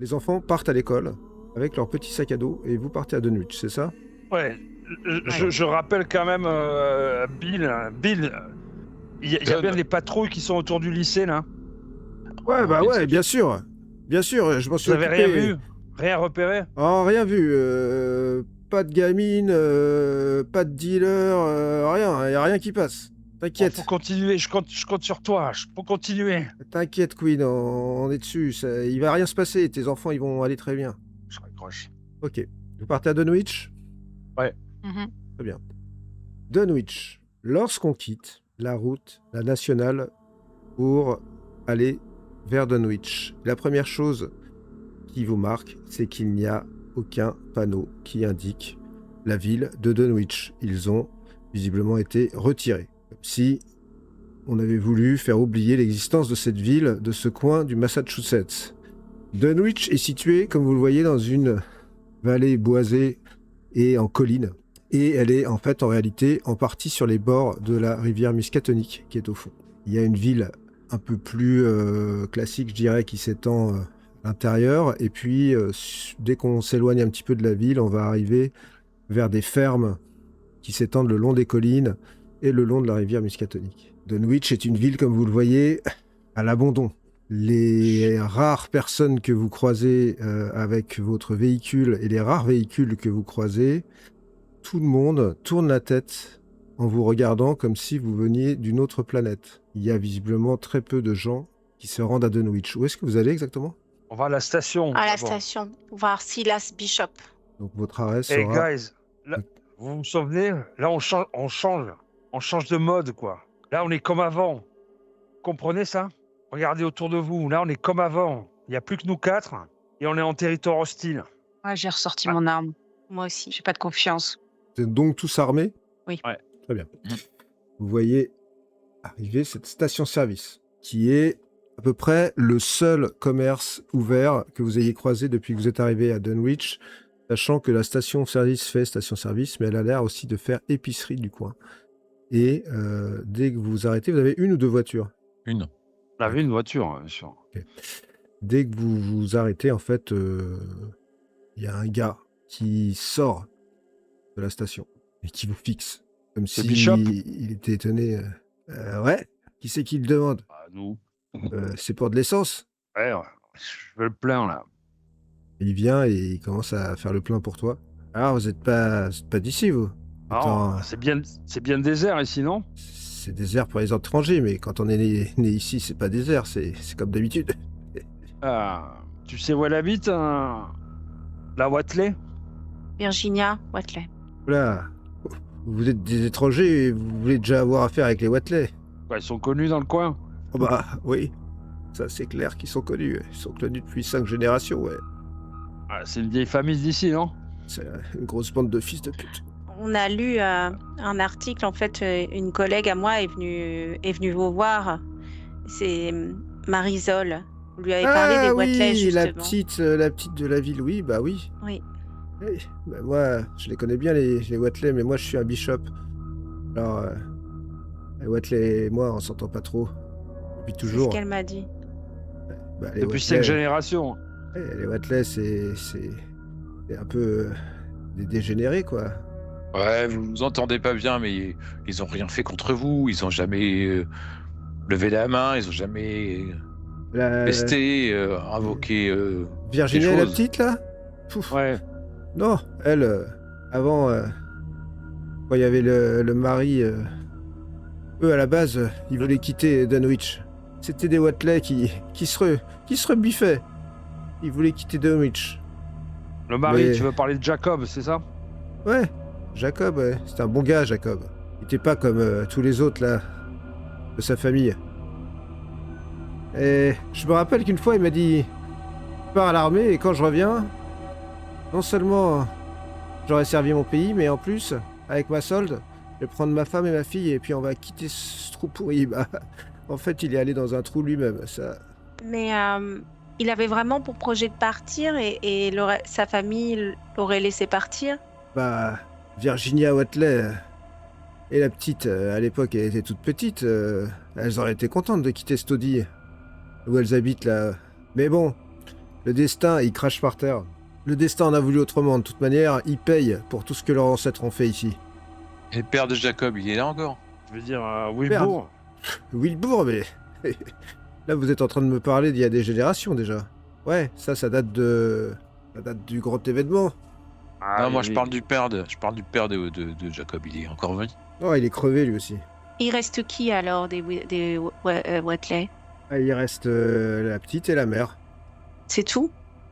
Les enfants partent à l'école avec leur petit sac à dos et vous partez à Dunwich, c'est ça? Ouais, je rappelle quand même, Bill, il y a bien des patrouilles qui sont autour du lycée, là. Ouais, bah Bill, ouais, c'est bien qui? sûr. Bien sûr, je m'en suis Vous avez rien occupé. vu? Rien repéré? Oh, rien vu. Pas de gamine, pas de dealer, rien. Y a rien qui passe. Bon, T'inquiète. faut continuer, je compte sur toi, faut continuer. T'inquiète, Queen, on est dessus. Il va rien se passer. Tes enfants, ils vont aller très bien. Je raccroche. Ok. Vous partez à Dunwich? Ouais. Très bien. Dunwich. Lorsqu'on quitte la nationale, pour aller vers Dunwich, la première chose qui vous marque, c'est qu'il n'y a aucun panneau qui indique la ville de Dunwich. Ils ont visiblement été retirés. Comme si on avait voulu faire oublier l'existence de cette ville, de ce coin du Massachusetts. Dunwich est située, comme vous le voyez, dans une vallée boisée et en colline. Et elle est en fait, en réalité, en partie sur les bords de la rivière Miskatonic, qui est au fond. Il y a une ville un peu plus classique, je dirais, qui s'étend à l'intérieur. Et puis, dès qu'on s'éloigne un petit peu de la ville, on va arriver vers des fermes qui s'étendent le long des collines et le long de la rivière Miskatonic. Dunwich est une ville, comme vous le voyez, à l'abandon. Les rares personnes que vous croisez avec votre véhicule et les rares véhicules que vous croisez, tout le monde tourne la tête en vous regardant comme si vous veniez d'une autre planète. Il y a visiblement très peu de gens qui se rendent à Dunwich. Où est-ce que vous allez exactement? On va à la station. À la d'abord. station, voir Silas Bishop. Donc votre arrêt Hey sera... guys, là, vous vous souvenez? Là, on change de mode, quoi. Là, on est comme avant. Comprenez ça? Regardez autour de vous. Là, on est comme avant. Il n'y a plus que nous 4 et on est en territoire hostile. Ouais, j'ai ressorti Ah. mon arme. Moi aussi. J'ai pas de confiance. Vous êtes donc tous armés? Oui. Ouais. Très bien. Vous voyez arriver cette station-service, qui est à peu près le seul commerce ouvert que vous ayez croisé depuis que vous êtes arrivé à Dunwich, sachant que la station-service fait station-service, mais elle a l'air aussi de faire épicerie du coin. Et dès que vous vous arrêtez, vous avez une ou deux voitures? Une. On avait une voiture, bien sûr. Dès que vous vous arrêtez, en fait, il y a un gars qui sort de la station et qui vous fixe, comme C'est si Bishop il était étonné. Ouais, qui c'est qui le demande? Ah, nous. C'est pour de l'essence. Ouais, je veux le plein, là. Il vient et il commence à faire le plein pour toi. Alors, vous êtes pas d'ici, vous? Attends, Non, c'est bien désert ici, non? c'est désert pour les étrangers, mais quand on est né ici, c'est pas désert, c'est comme d'habitude. Ah, tu sais où elle habite, hein? La Watley? Virginia Watley. Là, vous êtes des étrangers et vous voulez déjà avoir affaire avec les Watley. Ouais, ils sont connus dans le coin. Oh bah, oui. Ça, c'est clair qu'ils sont connus. Ils sont connus depuis 5 générations, ouais. Ah, c'est une vieille famille d'ici, non? C'est une grosse bande de fils de pute. On a lu un article, en fait, une collègue à moi est venue vous voir. C'est Marisol. Vous lui avez parlé des Watley, oui, justement. la petite de la ville, oui, bah oui. Oui. Oui, bah moi, je les connais bien, les Watley, mais moi, je suis un bishop. Alors, les Watley et moi, on s'entend pas trop. Depuis C'est ce toujours. qu'elle m'a dit. Bah, les Depuis Watley- 5 générations. les Watley, c'est un peu des dégénérés, quoi. Ouais, vous vous entendez pas bien, mais ils ont rien fait contre vous. Ils ont jamais levé la main. Ils ont jamais pesté, invoqué Virginia, des la choses. petite, là? Pouf. Ouais. Non, elle, avant, quand il y avait le mari, eux, à la base, ils voulaient quitter Dunwich. C'était des Watley qui se rebiffaient. Ils voulaient quitter Dunwich. Le mari, Mais- tu veux parler de Jacob, c'est ça? Ouais, Jacob, ouais. C'était un bon gars, Jacob. Il était pas comme tous les autres, là, de sa famille. Et je me rappelle qu'une fois, il m'a dit, je pars à l'armée et quand je reviens, non seulement j'aurais servi mon pays, mais en plus, avec ma solde, je vais prendre ma femme et ma fille et puis on va quitter ce trou pourri. Bah, en fait, il est allé dans un trou lui-même. Ça, Mais il avait vraiment pour projet de partir et sa famille l'aurait laissé partir. bah, Virginia Watley et la petite, à l'époque, elle était toute petite. Elles auraient été contentes de quitter ce taudis où elles habitent là. Mais bon, Le destin, il crache par terre. Le destin en a voulu autrement. De toute manière, ils payent pour tout ce que leurs ancêtres ont fait ici. Et le père de Jacob, il est là encore? Je veux dire, Wilbur. Wilbur, mais... Là, vous êtes en train de me parler d'il y a des générations, déjà. Ouais, ça date de... Ça date du grand événement. Non, moi je parle du père de Jacob, il est encore venu. Oh, il est crevé, lui aussi. Il reste qui alors des Watley? Ah, il reste la petite et la mère. C'est tout?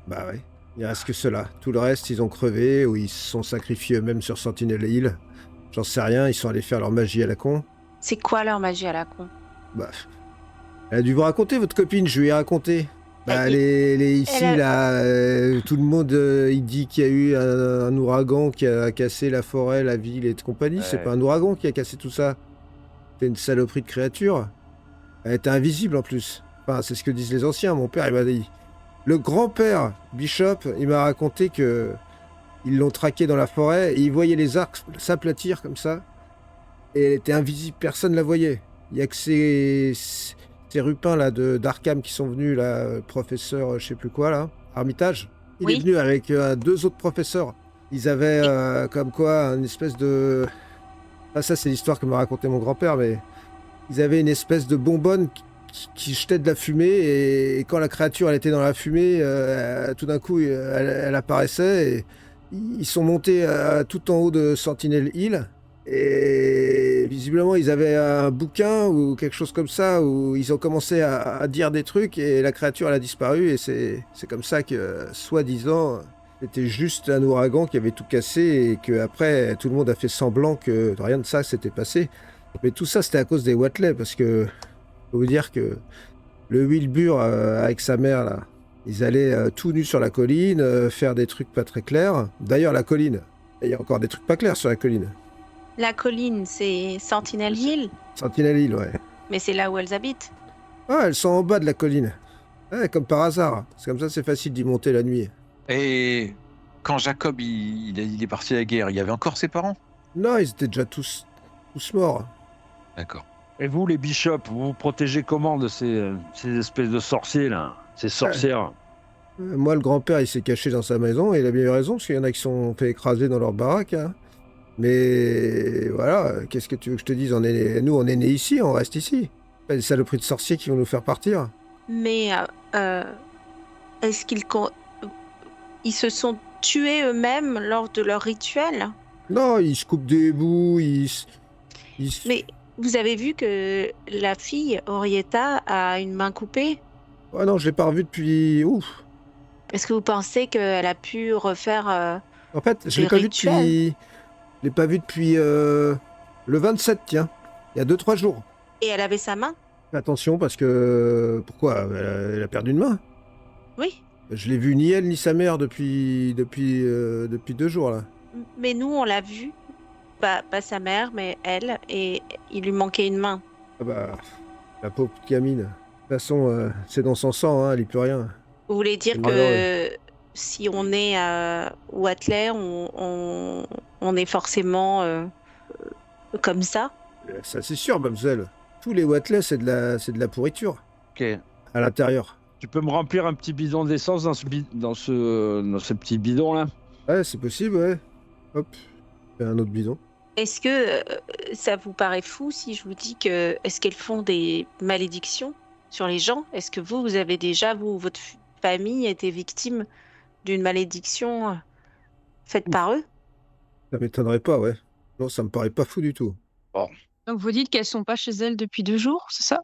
Bah ouais, il reste que cela. Tout le reste, ils ont crevé ou ils se sont sacrifiés eux-mêmes sur Sentinel Hill. J'en sais rien, ils sont allés faire leur magie à la con. C'est quoi leur magie à la con? Bah, elle a dû vous raconter, votre copine, je lui ai raconté. Bah, elle est ici, là, tout le monde, il dit qu'il y a eu un ouragan qui a cassé la forêt, la ville et compagnie. C'est pas un ouragan qui a cassé tout ça. C'est une saloperie de créature. Elle était invisible en plus. Enfin, c'est ce que disent les anciens. Mon père, il m'a dit. Le grand-père Bishop, il m'a raconté que ils l'ont traqué dans la forêt et il voyait les arcs s'aplatir comme ça. Et elle était invisible, personne ne la voyait. Il y a que ces rupins là d'Arkham qui sont venus, là, professeur, je sais plus quoi, là, Armitage. Il est venu avec 2 autres professeurs. Ils avaient comme quoi une espèce de... Ah, ça, c'est l'histoire que m'a raconté mon grand-père, mais ils avaient une espèce de bonbonne qui jetait de la fumée et quand la créature elle était dans la fumée, tout d'un coup elle apparaissait et ils sont montés tout en haut de Sentinel Hill et visiblement ils avaient un bouquin ou quelque chose comme ça où ils ont commencé à dire des trucs et la créature elle a disparu et c'est comme ça que soi-disant c'était juste un ouragan qui avait tout cassé et que après tout le monde a fait semblant que rien de ça s'était passé. Mais tout ça c'était à cause des Watley parce que faut vous dire que le Wilbur avec sa mère là, ils allaient tout nus sur la colline, faire des trucs pas très clairs. D'ailleurs la colline, il y a encore des trucs pas clairs sur la colline. La colline, c'est Sentinel Hill? Sentinel Hill, ouais. Mais c'est là où elles habitent. Ah, elles sont en bas de la colline. Ouais, comme par hasard. C'est comme ça, c'est facile d'y monter la nuit. Et quand Jacob il est parti à la guerre, il y avait encore ses parents? Non, ils étaient déjà tous morts. D'accord. Et vous, les bishops, vous vous protégez comment de ces espèces de sorciers, là? Ces sorcières? Moi, le grand-père, il s'est caché dans sa maison, et il a bien eu raison, parce qu'il y en a qui sont fait écraser dans leur baraque. Hein. Mais voilà, qu'est-ce que tu veux que je te dise? Nous, on est nés ici, on reste ici. Pas des saloperies de sorciers qui vont nous faire partir. Mais est-ce qu'ils se sont tués eux-mêmes lors de leur rituel? Non, ils se coupent des bouts, Mais vous avez vu que la fille, Orietta, a une main coupée? Ah non, je l'ai pas revue depuis... Ouf. Est-ce que vous pensez qu'elle a pu refaire En fait, je l'ai pas vue depuis... Je l'ai pas vue depuis le 27, tiens. Il y a 2-3 jours. Et elle avait sa main? Attention, parce que... Pourquoi? Elle a perdu une main? Oui. Je l'ai vue ni elle ni sa mère depuis 2 jours, là. Mais nous, on l'a vue. Pas sa mère, mais elle. Et il lui manquait une main. Ah bah... La pauvre gamine. De toute façon, c'est dans son sang, hein, elle y peut rien. Vous voulez dire que si on est à Watley, on est forcément comme ça? Ça, c'est sûr, mademoiselle. Tous les Watley, c'est de la pourriture. Ok. À l'intérieur. Tu peux me remplir un petit bidon d'essence dans ce petit bidon là? Ouais, c'est possible, ouais. Hop, un autre bidon. Est-ce que ça vous paraît fou si je vous dis que est-ce qu'elles font des malédictions sur les gens? Est-ce que vous avez déjà, votre famille été victime d'une malédiction faite par eux? Ça m'étonnerait pas, ouais. Non, ça me paraît pas fou du tout. Bon. Donc vous dites qu'elles sont pas chez elles depuis 2 jours, c'est ça?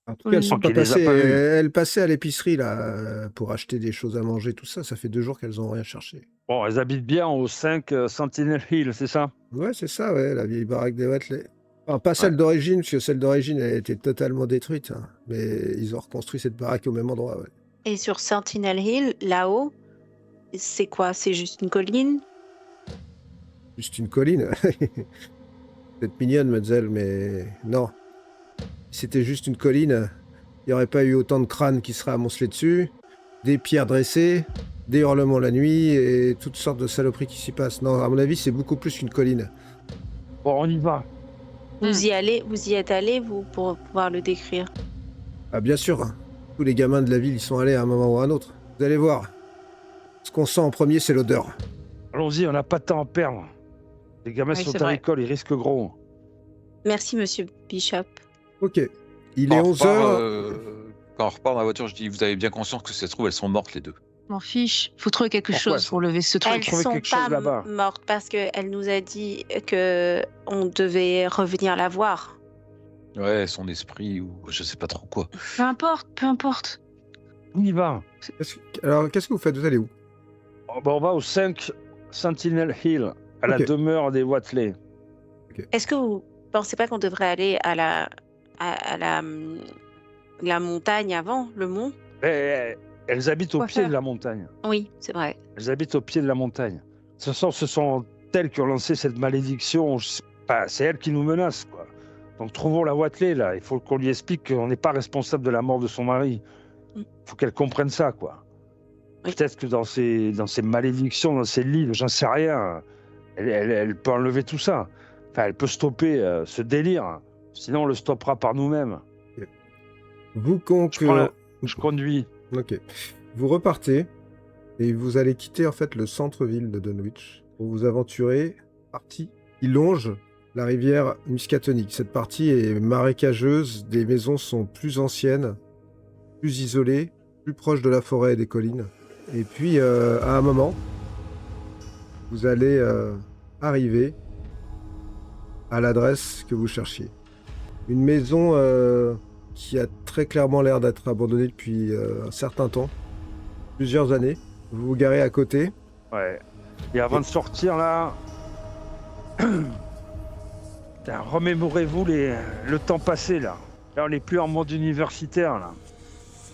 En tout cas, elles sont pas qu'il les a passées. pas vues. Elles passaient à l'épicerie là pour acheter des choses à manger, tout ça. Ça fait 2 jours qu'elles ont rien cherché. Bon, elles habitent bien au 5 Sentinel Hill, c'est ça? Ouais, c'est ça, ouais, la vieille baraque des Watley. Enfin, pas celle d'origine, parce que celle d'origine, elle a été totalement détruite. Hein. Mais ils ont reconstruit cette baraque au même endroit, ouais. Et sur Sentinel Hill, là-haut, c'est quoi? C'est juste une colline? Juste une colline. Vous êtes mignonne, mademoiselle, mais non. Si c'était juste une colline, il n'y aurait pas eu autant de crânes qui seraient amoncelés dessus, des pierres dressées, des hurlements la nuit et toutes sortes de saloperies qui s'y passent. Non, à mon avis, c'est beaucoup plus qu'une colline. Bon, on y va. Vous y êtes allé, vous, pour pouvoir le décrire? Ah, bien sûr. Hein. Tous les gamins de la ville y sont allés à un moment ou à un autre. Vous allez voir. Ce qu'on sent en premier, c'est l'odeur. Allons-y, on n'a pas de temps à perdre. Les gamins Oui, sont c'est à vrai. l'école, ils risquent gros. Merci, monsieur Bishop. Ok. Il est 11h. Quand on repart dans la voiture, je dis, vous avez bien conscience que si ça se trouve, elles sont mortes les deux. M'en fiche. Faut trouver quelque Pourquoi chose ça pour lever ce Elles truc. trouver sont quelque chose pas là-bas. mortes parce qu'elle nous a dit que on devait revenir la voir. Ouais, son esprit ou je sais pas trop quoi. Peu importe, peu importe. On y va. Alors, qu'est-ce que vous faites? Vous allez où? Oh, bah, on va au 5 Sentinel Hill, à la Ok. demeure des Watley. Est-ce que vous pensez pas qu'on devrait aller à la montagne avant, le mont? Elles habitent au Quoi pied faire de la montagne. Oui, c'est vrai. Elles habitent au pied de la montagne. De toute façon, ce sont elles qui ont lancé cette malédiction. C'est elles qui nous menacent, quoi. Donc trouvons la Watley, là. Il faut qu'on lui explique qu'on n'est pas responsable de la mort de son mari. Mm. Il faut qu'elle comprenne ça, quoi. Oui. Peut-être que dans ces malédictions, dans ces livres, j'en sais rien, elle peut enlever tout ça. Enfin, elle peut stopper ce délire. Sinon, on le stoppera par nous-mêmes. Vous Je conduis. Ok. Vous repartez et vous allez quitter en fait le centre-ville de Dunwich pour vous aventurer partie qui longe la rivière Miskatonic. Cette partie est marécageuse, des maisons sont plus anciennes, plus isolées, plus proches de la forêt et des collines. Et puis à un moment, vous allez arriver à l'adresse que vous cherchiez. Une maison qui a très clairement l'air d'être abandonnée depuis un certain temps, plusieurs années. Vous vous garez à côté. Ouais. Et avant de sortir, là... Putain, remémorez-vous le temps passé, là. Là, on n'est plus en mode universitaire, là.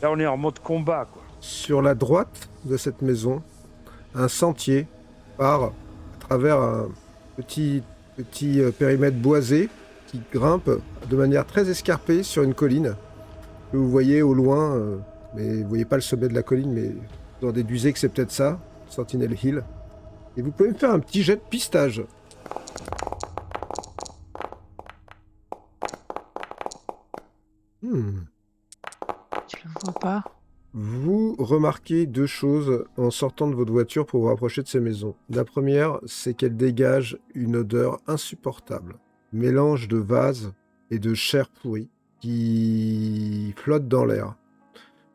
Là, on est en mode combat, quoi. Sur la droite de cette maison, un sentier part à travers un petit périmètre boisé qui grimpe de manière très escarpée sur une colline que vous voyez au loin, mais vous voyez pas le sommet de la colline, mais vous en déduisez que c'est peut-être ça, Sentinel Hill. Et vous pouvez me faire un petit jet de pistage. Tu le vois pas? Vous remarquez deux choses en sortant de votre voiture pour vous rapprocher de ces maisons. La première, c'est qu'elle dégage une odeur insupportable. Mélange de vase et de chair pourrie qui flotte dans l'air.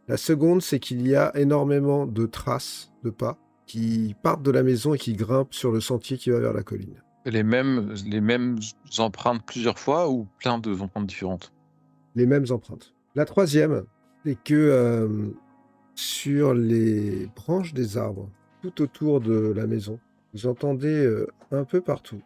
La seconde, c'est qu'il y a énormément de traces de pas qui partent de la maison et qui grimpent sur le sentier qui va vers la colline. Les mêmes empreintes plusieurs fois ou plein de empreintes différentes? Les mêmes empreintes. La troisième, c'est que sur les branches des arbres, tout autour de la maison, vous entendez un peu partout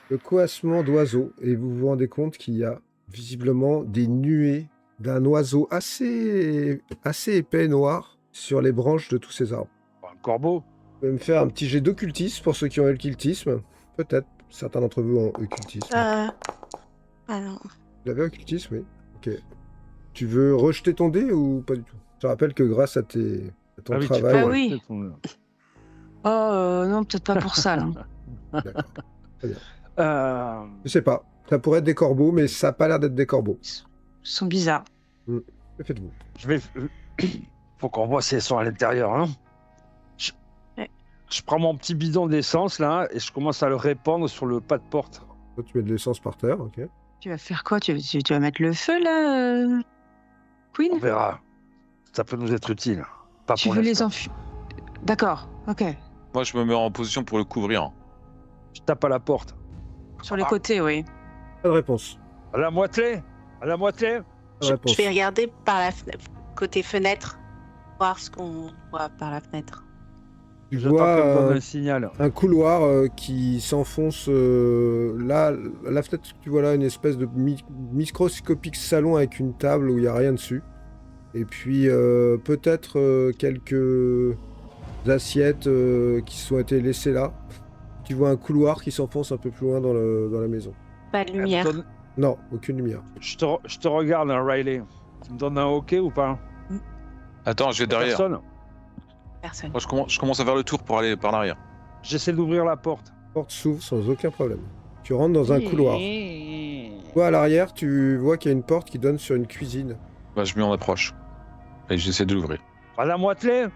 le coassement d'oiseaux et vous vous rendez compte qu'il y a visiblement des nuées d'un oiseau assez épais noir sur les branches de tous ces arbres. Un corbeau. Vous pouvez me faire un petit jet d'occultisme pour ceux qui ont occultisme. Peut-être, certains d'entre vous ont occultisme. Ah non. Vous avez occultisme, oui. Ok. Tu veux rejeter ton dé ou pas du tout? Je rappelle que grâce à ton tu travail... peux Ah oui. rejeter ton- Oh non, peut-être pas pour ça, là. D'accord. Euh, Je sais pas. Ça pourrait être des corbeaux, mais ça n'a pas l'air d'être des corbeaux. Ils sont bizarres. Que faites-vous? je vais... Faut qu'on voit si elles sont à l'intérieur, hein. Je prends mon petit bidon d'essence, là, et je commence à le répandre sur le pas de porte. Toi, tu mets de l'essence par terre, ok. Tu vas faire quoi? Tu vas mettre le feu, là, Queen? On verra. Ça peut nous être utile. Pas Tu pour veux les l'instant. enfuir? D'accord, ok. Moi, je me mets en position pour le couvrir. Je tape à la porte. Sur les côtés, oui. Pas de réponse. À la moitié. À la moitié. Pas de réponse. Je vais regarder par la côté fenêtre, voir ce qu'on voit par la fenêtre. Tu J'attends qu'elle me vois donne un signal. un couloir qui s'enfonce là, à la fenêtre, tu vois là une espèce de microscopique salon avec une table où il n'y a rien dessus. Et puis peut-être quelques assiettes qui sont été laissées là. Tu vois un couloir qui s'enfonce un peu plus loin dans la maison. Pas de Elle me lumière. donne- Non, aucune lumière. Je te regarde, hein, Riley. Tu me donnes un OK ou pas? Attends, je vais derrière. Personne. Personne. Moi, je commence à faire le tour pour aller par l'arrière. J'essaie d'ouvrir la porte. La porte s'ouvre sans aucun problème. Tu rentres dans un couloir. Toi, à l'arrière, tu vois qu'il y a une porte qui donne sur une cuisine Bah, je m'en approche. Et j'essaie de l'ouvrir. Madame Watley.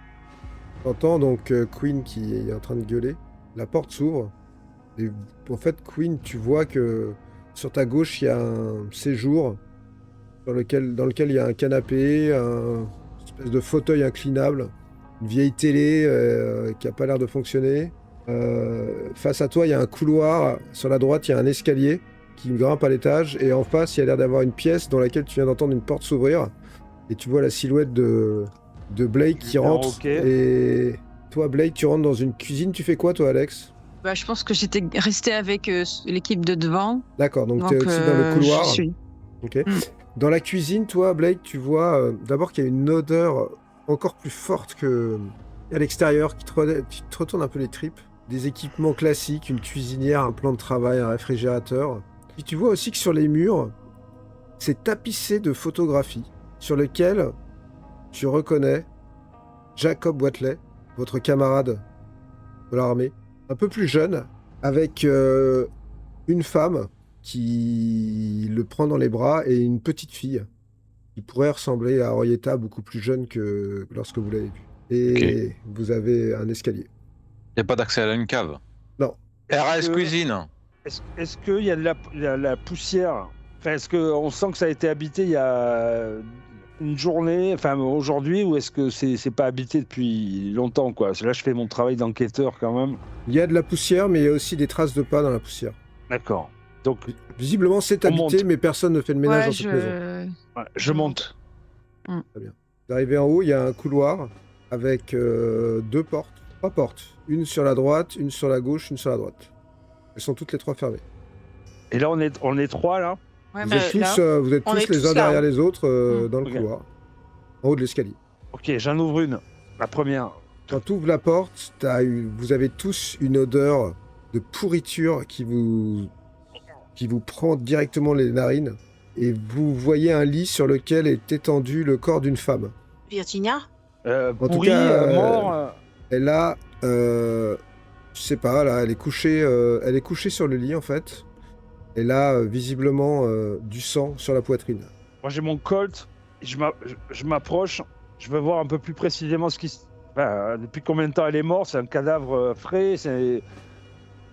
T'entends donc Queen qui est en train de gueuler. La porte s'ouvre. Et en fait, Queen, tu vois que sur ta gauche, il y a un séjour dans lequel il y a un canapé, une espèce de fauteuil inclinable, une vieille télé qui n'a pas l'air de fonctionner. Face à toi, il y a un couloir. Sur la droite, il y a un escalier qui grimpe à l'étage. Et en face, il y a l'air d'avoir une pièce dans laquelle tu viens d'entendre une porte s'ouvrir. Et tu vois la silhouette de Blake qui rentre. Et toi, Blake, tu rentres dans une cuisine. Tu fais quoi, toi, Alex ? Bah, je pense que j'étais restée avec l'équipe de devant. D'accord, donc tu es aussi dans le couloir. Je suis. Ok. Dans la cuisine, toi, Blake, tu vois d'abord qu'il y a une odeur encore plus forte qu'à l'extérieur qui te retourne un peu les tripes. Des équipements classiques, une cuisinière, un plan de travail, un réfrigérateur. Et tu vois aussi que sur les murs, c'est tapissé de photographies sur lesquelles tu reconnais Jacob Watley, votre camarade de l'armée, un peu plus jeune, avec une femme qui le prend dans les bras et une petite fille qui pourrait ressembler à Henrietta, beaucoup plus jeune que lorsque vous l'avez vue. Et vous avez un escalier. Il n'y a pas d'accès à une cave. Non. RS Cuisine. Est-ce qu'il y a de la poussière? Enfin, est-ce qu'on sent que ça a été habité il y a une journée, enfin aujourd'hui, ou est-ce que c'est pas habité depuis longtemps, quoi? Là, je fais mon travail d'enquêteur quand même. Il y a de la poussière, mais il y a aussi des traces de pas dans la poussière. D'accord. Donc, visiblement, c'est habité, monte. mais personne ne fait le ménage dans cette maison. Ouais, je monte. Très bien. Vous arrivez en haut, il y a un couloir avec trois portes. Une sur la droite, une sur la gauche, une sur la droite. Elles sont toutes les trois fermées. Et là, on est trois, là? Ouais, Vous êtes tous les uns derrière les autres dans le couloir, en haut de l'escalier. Ok, j'en ouvre une, la première. Quand tu ouvres la porte, vous avez tous une odeur de pourriture qui vous prend directement les narines. Et vous voyez un lit sur lequel est étendu le corps d'une femme. Virginia? En tout Pourri, cas, mort. elle a, je sais pas, là, elle est couchée sur le lit en fait. Elle a visiblement du sang sur la poitrine. Moi, j'ai mon Colt. Je m'approche. Je veux voir un peu plus précisément depuis combien de temps elle est morte. C'est un cadavre frais.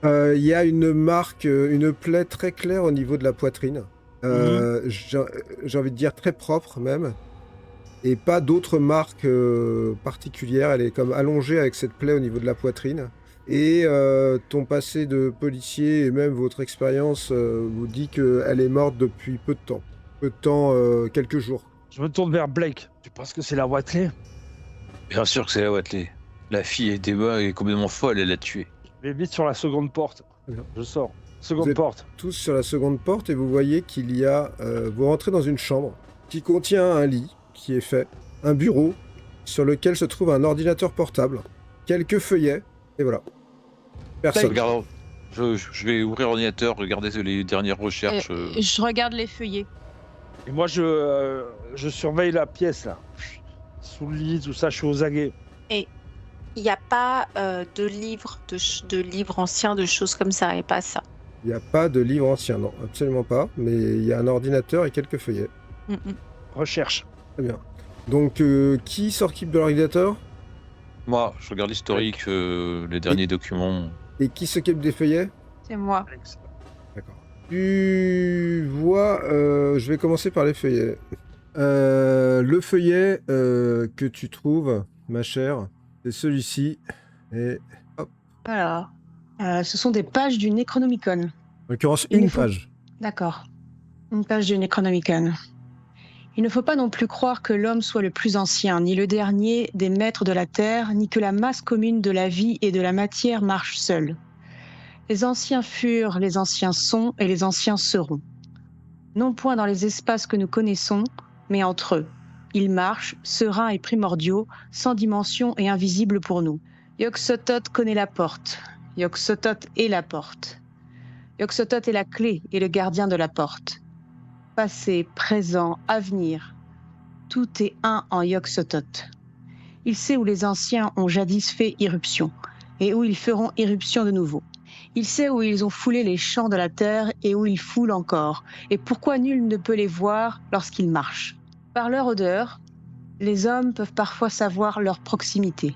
Il y a une marque, une plaie très claire au niveau de la poitrine. J'ai envie de dire très propre même. Et pas d'autres marques particulières. Elle est comme allongée avec cette plaie au niveau de la poitrine. Et ton passé de policier et même votre expérience vous dit qu'elle est morte depuis peu de temps. Peu de temps, quelques jours. Je me tourne vers Blake. Tu penses que c'est la Watley? Bien sûr que c'est la Watley. La fille est complètement folle, elle l'a tuée. Je vais vite sur la seconde porte. Je sors. Seconde porte. Tous sur la seconde porte et vous voyez qu'il y a... vous rentrez dans une chambre qui contient un lit qui est fait, un bureau sur lequel se trouve un ordinateur portable, quelques feuillets, et voilà. Personne. Je vais ouvrir l'ordinateur, regarder les dernières recherches. Je regarde les feuillets. Et moi, je surveille la pièce, là. Sous le lit, tout ça, je suis aux aguets. Et il n'y a pas de livres anciens, de choses comme ça, et pas ça. Il n'y a pas de livre ancien, non, absolument pas. Mais il y a un ordinateur et quelques feuillets. Recherche. Très bien. Donc, qui s'occupe de l'ordinateur ? Moi, je regarde l'historique, les derniers documents. Et qui s'occupe des feuillets ? C'est moi. D'accord. Tu vois, je vais commencer par les feuillets. Le feuillet que tu trouves, ma chère, c'est celui-ci. Et hop. Alors, ce sont des pages du Necronomicon. En l'occurrence, une page. D'accord. Une page du Necronomicon. Il ne faut pas non plus croire que l'homme soit le plus ancien, ni le dernier des maîtres de la terre, ni que la masse commune de la vie et de la matière marche seule. Les anciens furent, les anciens sont et les anciens seront. Non point dans les espaces que nous connaissons, mais entre eux. Ils marchent, sereins et primordiaux, sans dimension et invisibles pour nous. Yog-Sothoth connaît la porte. Yog-Sothoth est la porte. Yog-Sothoth est la clé et le gardien de la porte. Passé, présent, avenir. Tout est un en Yog-Sothoth. Il sait où les anciens ont jadis fait irruption, et où ils feront irruption de nouveau. Il sait où ils ont foulé les champs de la terre et où ils foulent encore, et pourquoi nul ne peut les voir lorsqu'ils marchent. Par leur odeur, les hommes peuvent parfois savoir leur proximité.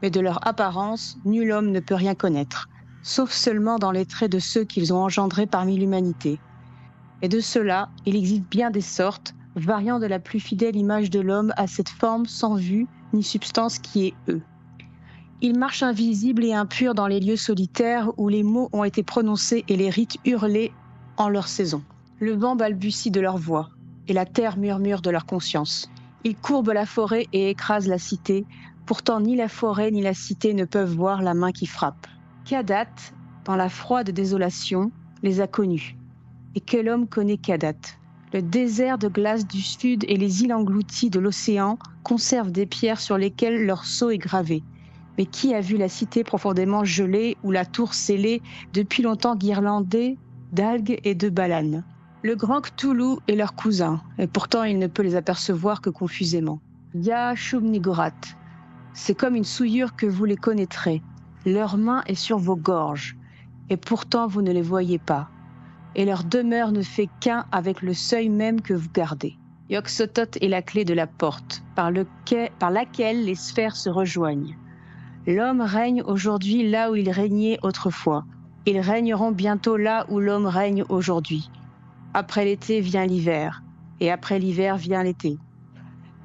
Mais de leur apparence, nul homme ne peut rien connaître, sauf seulement dans les traits de ceux qu'ils ont engendrés parmi l'humanité. Et de cela, il existe bien des sortes, variant de la plus fidèle image de l'homme à cette forme sans vue ni substance qui est eux. Ils marchent invisibles et impurs dans les lieux solitaires où les mots ont été prononcés et les rites hurlés en leur saison. Le vent balbutie de leur voix, et la terre murmure de leur conscience. Ils courbent la forêt et écrasent la cité, pourtant ni la forêt ni la cité ne peuvent voir la main qui frappe. Kadat, dans la froide désolation, les a connus. Et quel homme connaît Kadat ? Le désert de glace du sud et les îles englouties de l'océan conservent des pierres sur lesquelles leur sceau est gravé. Mais qui a vu la cité profondément gelée ou la tour scellée depuis longtemps guirlandée d'algues et de balanes ? Le grand Cthulhu est leur cousin, et pourtant il ne peut les apercevoir que confusément. Ya Shub-Niggurath, c'est comme une souillure que vous les connaîtrez. Leur main est sur vos gorges, et pourtant vous ne les voyez pas. Et leur demeure ne fait qu'un avec le seuil même que vous gardez. Yog-Sothoth est la clé de la porte, par laquelle les sphères se rejoignent. L'homme règne aujourd'hui là où il régnait autrefois. Ils régneront bientôt là où l'homme règne aujourd'hui. Après l'été vient l'hiver, et après l'hiver vient l'été.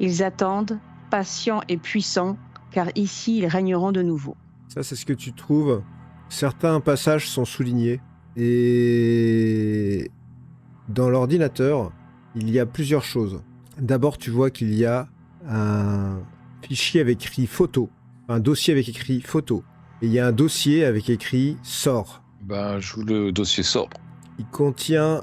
Ils attendent, patients et puissants, car ici ils régneront de nouveau. Ça, c'est ce que tu trouves. Certains passages sont soulignés. Et dans l'ordinateur, il y a plusieurs choses. D'abord, tu vois qu'il y a un fichier avec écrit photo, un dossier avec écrit photo. Et il y a un dossier avec écrit sort. Ben, je joue le dossier sort. Il contient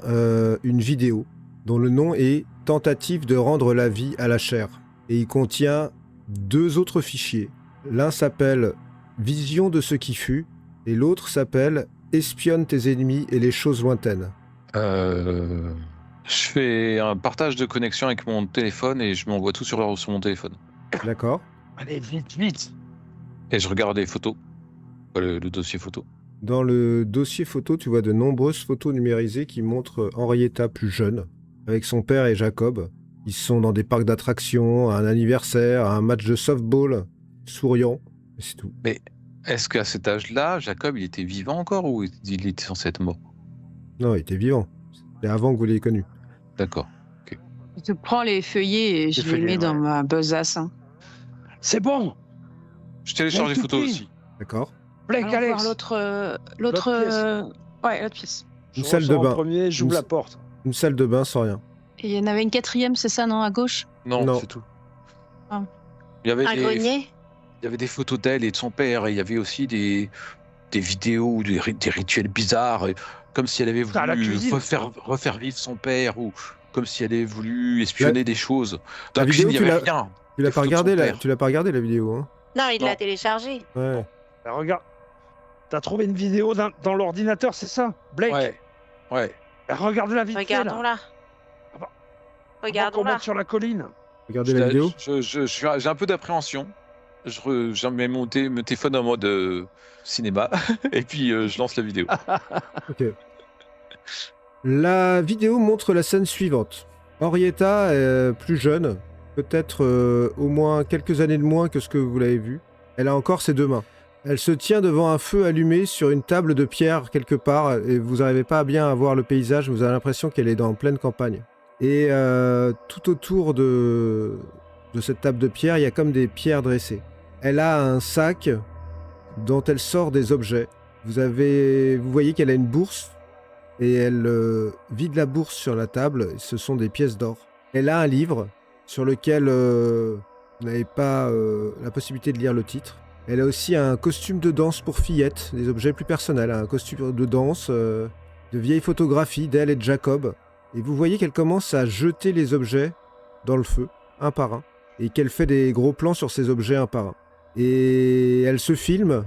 une vidéo dont le nom est Tentative de rendre la vie à la chair. Et il contient 2 autres fichiers. L'un s'appelle Vision de ce qui fut et l'autre s'appelle Espionne tes ennemis et les choses lointaines. Je fais un partage de connexion avec mon téléphone et je m'envoie tout sur mon téléphone. D'accord. Allez, vite, vite. Et je regarde les photos. Le dossier photo. Dans le dossier photo, tu vois de nombreuses photos numérisées qui montrent Henrietta plus jeune, avec son père et Jacob. Ils sont dans des parcs d'attractions, à un anniversaire, à un match de softball, souriant, et c'est tout. Mais est-ce qu'à cet âge-là, Jacob, il était vivant encore ou il était censé être mort? Non, il était vivant. C'était avant que vous l'ayez connu. D'accord. Je prends les feuillets et je les mets dans ma besace. C'est bon. Je télécharge les photos aussi. D'accord. Blake, Allons Alex. voir l'autre pièce. Une Je salle de ressors en bain. premier, j'ouvre la porte. Une salle de bain sans rien. Et il y en avait une 4e, c'est ça, non, à gauche ? Non, c'est tout. Ah. Il y avait Un grenier ? Il y avait des photos d'elle et de son père, et il y avait aussi des vidéos, des rituels bizarres, comme si elle avait Ah, la voulu cuisine. refaire vivre son père, ou comme si elle avait voulu espionner des choses. Dans La la cuisine, il vidéo, n'y avait rien. Tu l'as Des pas photos de son regardé père. tu l'as pas regardé la vidéo, hein ? Non, il Non. l'a téléchargé. Ouais. Bah, regarde. T'as trouvé une vidéo dans l'ordinateur, c'est ça, Blake? Ouais. Bah, regarde la vidéo. Regardons-la. Ah bah, qu'on Regardons-la. monte sur la colline. Regardez la vidéo. J'ai un peu d'appréhension. Je mets mon téléphone en mode cinéma, et puis je lance la vidéo. Ok. La vidéo montre la scène suivante. Henrietta, plus jeune, peut-être au moins quelques années de moins que ce que vous l'avez vu. Elle a encore ses 2 mains. Elle se tient devant un feu allumé sur une table de pierre quelque part, et vous n'arrivez pas à bien à voir le paysage, vous avez l'impression qu'elle est dans pleine campagne. Et tout autour de cette table de pierre, il y a comme des pierres dressées. Elle a un sac dont elle sort des objets. Vous voyez qu'elle a une bourse, et elle vide la bourse sur la table, et ce sont des pièces d'or. Elle a un livre sur lequel vous n'avez pas la possibilité de lire le titre. Elle a aussi un costume de danse pour fillettes, des objets plus personnels, un costume de danse, de vieilles photographies d'elle et de Jacob. Et vous voyez qu'elle commence à jeter les objets dans le feu, un par un, et qu'elle fait des gros plans sur ces objets un par un. Et elle se filme,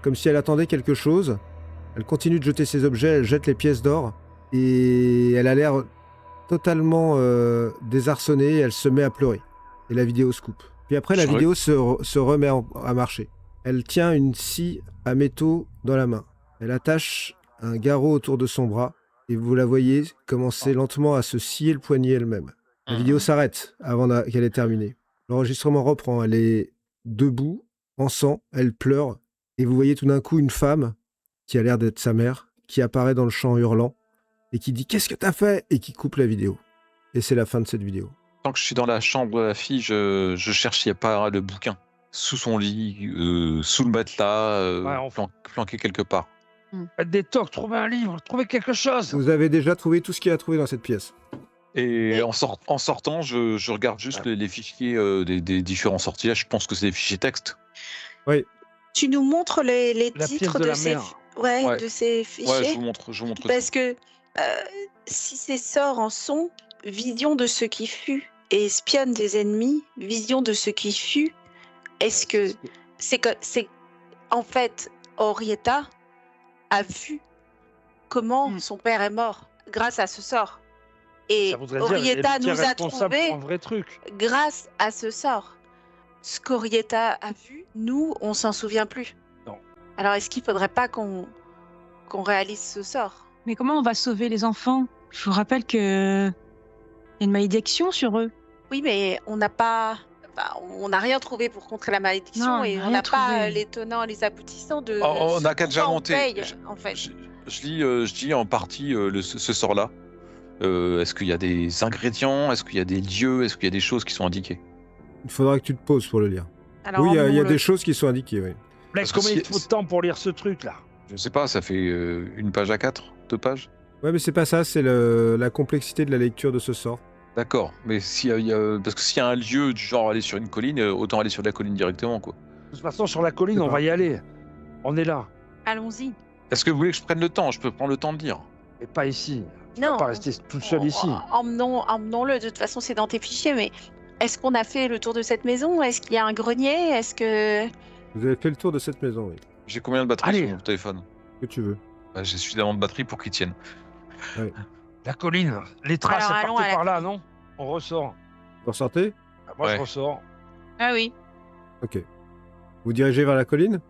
comme si elle attendait quelque chose. Elle continue de jeter ses objets, elle jette les pièces d'or, et elle a l'air totalement désarçonnée, elle se met à pleurer. Et la vidéo se coupe. Puis après, la vidéo se remet à marcher. Elle tient une scie à métaux dans la main. Elle attache un garrot autour de son bras, et vous la voyez commencer lentement à se scier le poignet elle-même. La vidéo s'arrête avant qu'elle ait terminé. L'enregistrement reprend. Elle est debout, en sang, elle pleure. Et vous voyez tout d'un coup une femme, qui a l'air d'être sa mère, qui apparaît dans le champ hurlant et qui dit « Qu'est-ce que t'as fait ?» et qui coupe la vidéo. Et c'est la fin de cette vidéo. Tant que je suis dans la chambre de la fille, je cherche s'il n'y a pas le bouquin. Sous son lit, sous le matelas, planqué quelque part. Faites des tocs, trouvez un livre, trouvez quelque chose. Vous avez déjà trouvé tout ce qu'il y a trouvé dans cette pièce. Et en sortant, je regarde juste les fichiers des différents sortilages. Je pense que c'est des fichiers texte. Oui. Tu nous montres les La titres pièce de la ces... mère. Ouais, de ces fichiers. Ouais, je vous montre. Parce que si ces sorts en sont, vision de ce qui fut, et espionne des ennemis, vision de ce qui fut, est-ce que c'est en fait Henrietta a vu comment son père est mort grâce à ce sort. Et Ça voudrait dire Henrietta elle est nous a responsable trouvés pour un vrai truc. grâce à ce sort. Ce qu'Henrietta a vu, nous, on s'en souvient plus. Non. Alors, est-ce qu'il faudrait pas qu'on réalise ce sort? Mais comment on va sauver les enfants? Je vous rappelle que y a une malédiction sur eux. Oui, mais on n'a pas... Enfin, on n'a rien trouvé pour contrer la malédiction Non, on et n'a on rien n'a pas trouvé. les tenants et les aboutissants de... On n'a qu'à déjà on monter. paye, en fait. Je lis en partie ce sort-là. Est-ce qu'il y a des ingrédients? Est-ce qu'il y a des lieux? Est-ce qu'il y a des choses qui sont indiquées? Il faudra que tu te poses pour le lire. Alors, oui, il y a emmenons-le. des choses qui sont indiquées, oui. Blaise, Parce que combien il si- te faut de temps pour lire ce truc-là? Je sais pas, ça fait une page à 4, 2 pages. Ouais, mais c'est pas ça, c'est la complexité de la lecture de ce sort. D'accord, mais parce que s'il y a un lieu du genre aller sur une colline, autant aller sur la colline directement, quoi. De toute façon, sur la colline, C'est on pas- va y aller. On est là. Allons-y. Est-ce que vous voulez que je prenne le temps? Je peux prendre le temps de lire. Mais pas ici. Non. Pas rester tout seul ici. Emmenons-le. De toute façon, c'est dans tes fichiers, mais est-ce qu'on a fait le tour de cette maison? Est-ce qu'il y a un grenier? Est-ce que... Vous avez fait le tour de cette maison, oui. J'ai combien de batteries Allez. sur mon téléphone? Que tu veux. Bah, j'ai suffisamment de batterie pour qu'il tienne. La colline. Les traces, Alors, elles allons partaient à la par là, non? On ressort. Vous ressortez? Ah, moi, Ouais. je ressors. Ah oui. Ok. Vous dirigez vers la colline?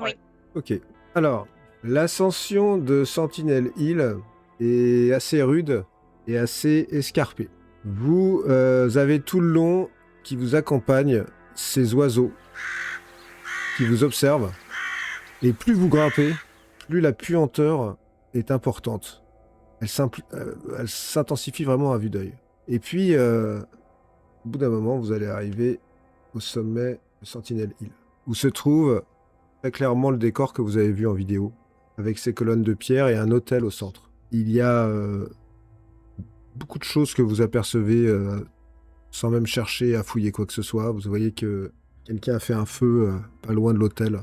Oui. Ok. Alors, l'ascension de Sentinel Hill est assez rude et assez escarpée. Vous avez tout le long qui vous accompagne ces oiseaux qui vous observent. Et plus vous grimpez, plus la puanteur est importante. Elle s'intensifie vraiment à vue d'œil. Et puis, au bout d'un moment, vous allez arriver au sommet de Sentinel Hill, où se trouve très clairement le décor que vous avez vu en vidéo, avec ses colonnes de pierre et un autel au centre. Il y a beaucoup de choses que vous apercevez sans même chercher à fouiller quoi que ce soit. Vous voyez que quelqu'un a fait un feu pas loin de l'autel.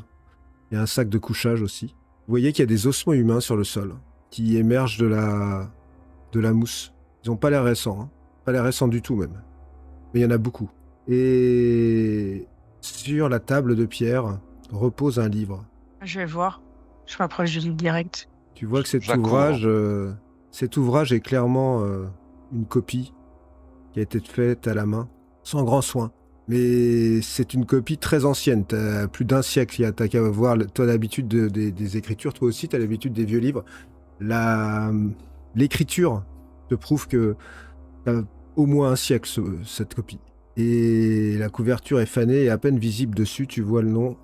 Il y a un sac de couchage aussi. Vous voyez qu'il y a des ossements humains sur le sol qui émergent de la mousse. Ils n'ont pas l'air récents, hein. Pas l'air récents du tout même. Mais il y en a beaucoup. Et sur la table de pierre repose un livre. Je vais voir. Je m'approche du livre direct. Tu vois que cet J'accours. ouvrage est clairement une copie qui a été faite à la main, sans grand soin. Mais c'est une copie très ancienne, t'as plus d'un siècle. T'as qu'à voir, toi l'habitude des écritures, toi aussi t'as l'habitude des vieux livres. L'écriture te prouve que t'as au moins un siècle cette copie. Et la couverture est fanée et à peine visible dessus, tu vois le nom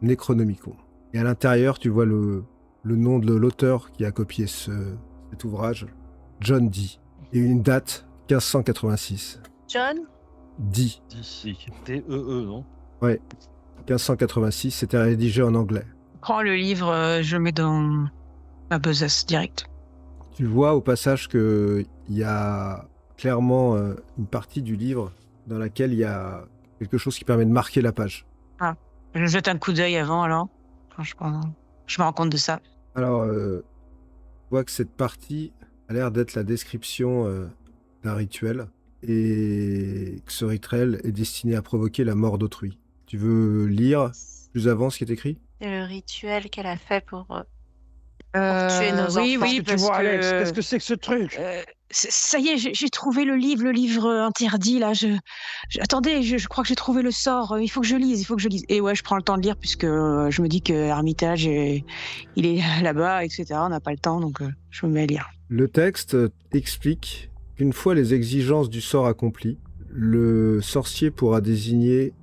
Necronomicon. Et à l'intérieur, tu vois le nom de l'auteur qui a copié cet ouvrage, John Dee. Et une date, 1586. John? Dee. D'ici. D-E-E, non? 1586, c'était rédigé en anglais. Prends le livre, je le mets dans ma besace direct. Tu vois au passage qu'il y a clairement une partie du livre dans laquelle il y a quelque chose qui permet de marquer la page. Je jette un coup d'œil avant, alors. Franchement, je me rends compte de ça. Alors, tu vois que cette partie a l'air d'être la description d'un rituel et que ce rituel est destiné à provoquer la mort d'autrui. Tu veux lire plus avant ce qui est écrit? C'est le rituel qu'elle a fait pour tuer nos oui, enfants. oui, Qu'est-ce que tu parce vois, que... Alex? Qu'est-ce que c'est que ce truc? Ça y est, j'ai trouvé le livre interdit, là. Attendez, je crois que j'ai trouvé le sort. Il faut que je lise, Et ouais, je prends le temps de lire, puisque je me dis que Armitage, il est là-bas, etc. On n'a pas le temps, donc je me mets à lire. Le texte explique qu'une fois les exigences du sort accomplies, le sorcier pourra désigner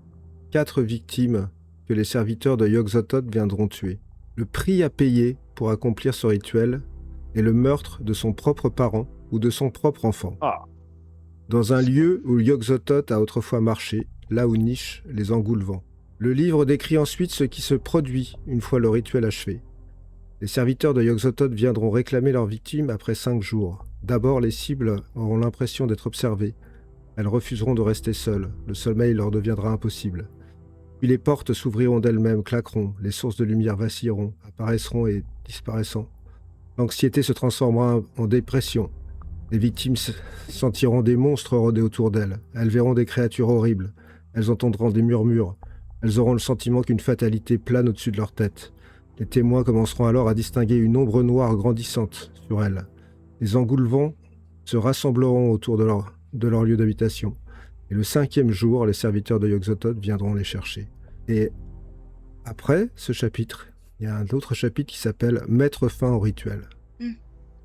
4 victimes que les serviteurs de Yog-Sothoth viendront tuer. Le prix à payer pour accomplir ce rituel est le meurtre de son propre parent ou de son propre enfant. Ah. Dans un lieu où Yog-Sothoth a autrefois marché, là où nichent les engoulevents. Le livre décrit ensuite ce qui se produit une fois le rituel achevé. Les serviteurs de Yog-Sothoth viendront réclamer leurs victimes après 5 jours. D'abord, les cibles auront l'impression d'être observées. Elles refuseront de rester seules. Le sommeil leur deviendra impossible. Puis les portes s'ouvriront d'elles-mêmes, claqueront, les sources de lumière vacilleront, apparaîtront et disparaîtront. L'anxiété se transformera en dépression. Les victimes sentiront des monstres rôder autour d'elles. Elles verront des créatures horribles. Elles entendront des murmures. Elles auront le sentiment qu'une fatalité plane au-dessus de leur tête. Les témoins commenceront alors à distinguer une ombre noire grandissante sur elles. Les engoulevents se rassembleront autour de leur lieu d'habitation. Et le 5e jour, les serviteurs de Yog-Sothoth viendront les chercher. Et après ce chapitre, il y a un autre chapitre qui s'appelle « Mettre fin au rituel ».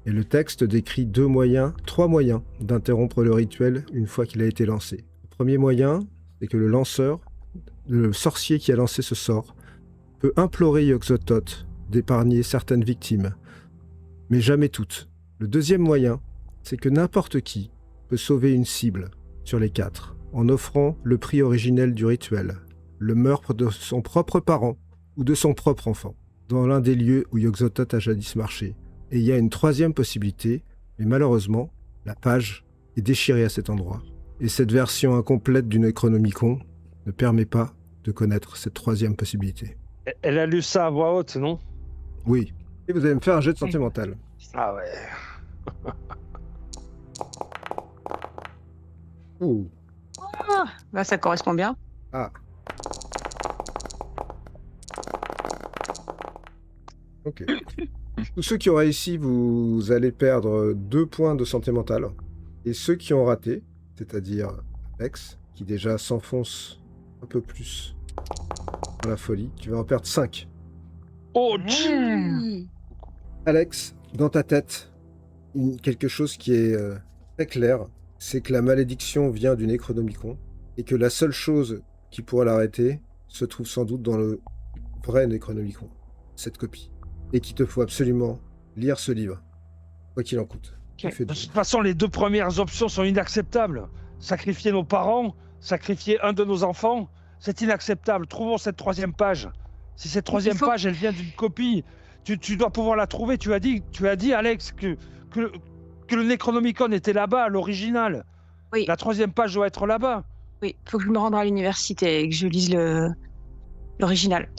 Et le texte décrit 3 moyens d'interrompre le rituel une fois qu'il a été lancé. Le premier moyen, c'est que le sorcier qui a lancé ce sort, peut implorer Yog-Sothoth d'épargner certaines victimes, mais jamais toutes. Le deuxième moyen, c'est que n'importe qui peut sauver une cible sur les 4, en offrant le prix originel du rituel, le meurtre de son propre parent ou de son propre enfant, dans l'un des lieux où Yog-Sothoth a jadis marché. Et il y a une 3e possibilité, mais malheureusement, la page est déchirée à cet endroit. Et cette version incomplète du Necronomicon ne permet pas de connaître cette 3e possibilité. Elle a lu ça à voix haute, non? Oui. Et vous allez me faire un jet de santé mentale. Ah ouais. Ouh. Ah, bah ça correspond bien. Ah. Ok. Tous ceux qui ont réussi, vous allez perdre 2 points de santé mentale. Et ceux qui ont raté, c'est-à-dire Alex, qui déjà s'enfonce un peu plus dans la folie, tu vas en perdre 5. Oh, Alex, dans ta tête, quelque chose qui est très clair, c'est que la malédiction vient du Necronomicon et que la seule chose qui pourrait l'arrêter se trouve sans doute dans le vrai Necronomicon, cette copie. Et qu'il te faut absolument lire ce livre, quoi qu'il en coûte. De toute façon, les 2 premières options sont inacceptables. Sacrifier nos parents, sacrifier un de nos enfants, c'est inacceptable. Trouvons cette 3e page. Si cette 3e page, elle vient d'une copie, tu dois pouvoir la trouver. Tu as dit Alex, que le Necronomicon était là-bas, l'original. Oui. La 3e page doit être là-bas. Oui, il faut que je me rende à l'université et que je lise l'original.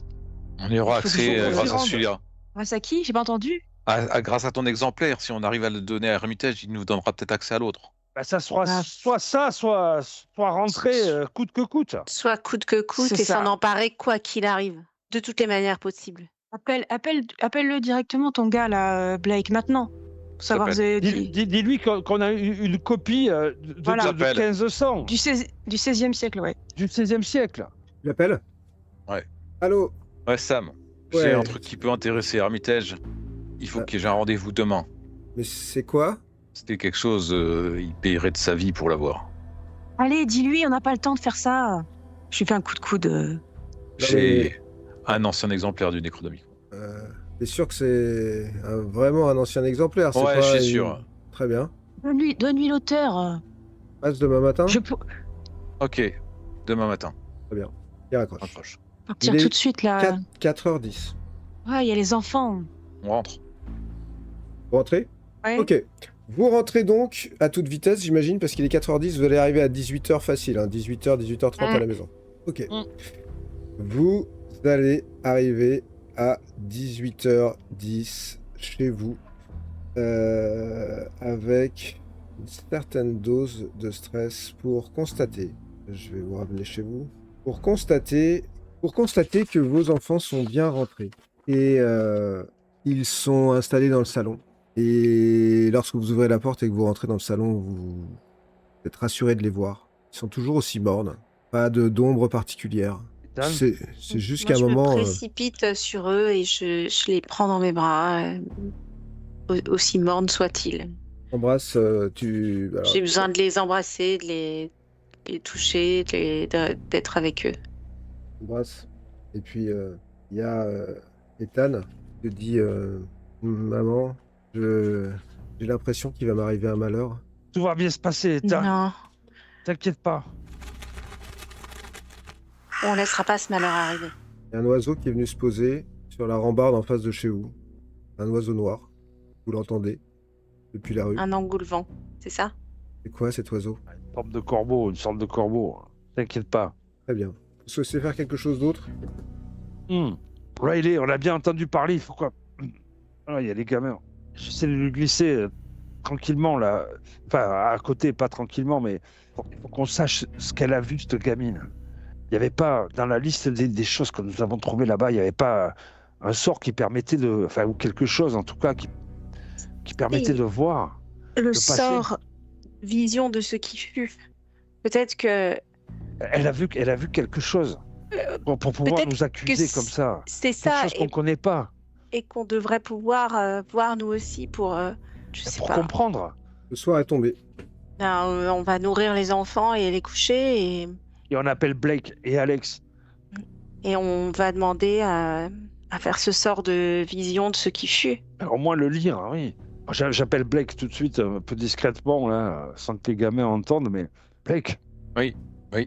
On y aura accès grâce à celui-là. Grâce à qui? J'ai pas entendu. Grâce à ton exemplaire, si on arrive à le donner à Hermitage, il nous donnera peut-être accès à l'autre. Bah, ça sera soit rentrer coûte que coûte. Soit coûte que coûte C'est et ça. s'en emparer quoi qu'il arrive, de toutes les manières possibles. Appelle-le directement ton gars là, Blake, maintenant. Pour savoir vous avez dit. Dis-lui qu'on a une copie de Voilà. de 1500, Du 16e siècle, ouais. du 16e siècle. Tu l'appelles? Ouais. Allô? Ouais, Sam, Ouais. j'ai un truc qui peut intéresser Hermitage. Il faut que j'ai un rendez-vous demain. Mais c'est quoi? C'était quelque chose, il payerait de sa vie pour l'avoir. Allez, dis-lui, on n'a pas le temps de faire ça. Je lui fais un coup de coude. J'ai un ancien exemplaire du Necronomicon. T'es sûr que c'est vraiment un ancien exemplaire? C'est Ouais, pas je suis sûr. Très bien. Donne-lui l'auteur. Passe demain matin? Ok, demain matin. Très bien. Il raccroche. Rapproche. Partir Il est tout de suite là. 4h10. Ouais, il y a les enfants. On rentre. Vous rentrez? Ouais. Ok. Vous rentrez donc à toute vitesse, j'imagine, parce qu'il est 4h10, vous allez arriver à 18h facile, hein, 18h, 18h30 à la maison. Ok. Vous allez arriver à 18h10 chez vous, avec une certaine dose de stress pour constater, je vais vous ramener chez vous, pour constater que vos enfants sont bien rentrés. Et ils sont installés dans le salon. Et lorsque vous ouvrez la porte et que vous rentrez dans le salon, vous êtes rassuré de les voir. Ils sont toujours aussi mornes. Pas d'ombre particulière. C'est juste qu'à un moment... Je me précipite sur eux et je les prends dans mes bras, aussi mornes soient-ils. Embrasse, alors, J'ai besoin de les embrasser, de les toucher, d'être avec eux. embrasse. Et puis, il y a Ethan qui te dit Maman, j'ai l'impression qu'il va m'arriver un malheur. Tout va bien se passer, Non, t'inquiète pas. on laissera pas ce malheur arriver. Il y a un oiseau qui est venu se poser sur la rambarde en face de chez vous. Un oiseau noir. Vous l'entendez depuis la rue. Un engoulevent, c'est ça? C'est quoi cet oiseau? Une sorte de corbeau. T'inquiète pas. Très bien. Vous souhaitez faire quelque chose d'autre? Riley, on a bien entendu parler, il faut quoi? Ah, il y a les gamins. J'essaie de lui glisser tranquillement, là. Enfin, à côté, pas tranquillement, mais il faut qu'on sache ce qu'elle a vu, cette gamine. Il n'y avait pas, dans la liste des choses que nous avons trouvées là-bas, il n'y avait pas un sort qui permettait de... Enfin, ou quelque chose, en tout cas, qui permettait de voir. Le passé. sort, vision de ce qui fut. Peut-être que Elle a vu quelque chose pour pouvoir peut-être nous accuser comme ça. c'est Quelque ça, chose qu'on ne connaît pas. et qu'on devrait pouvoir voir nous aussi pour, je sais Pour pas. comprendre. Le soir est tombé. Ben, on va nourrir les enfants et les coucher Et on appelle Blake et Alex. et on va demander à faire ce sort de vision de ce qui fut. Au moins le lire, hein, oui. J'appelle Blake tout de suite, un peu discrètement, là, sans que les gamins entendent, mais Blake. Oui.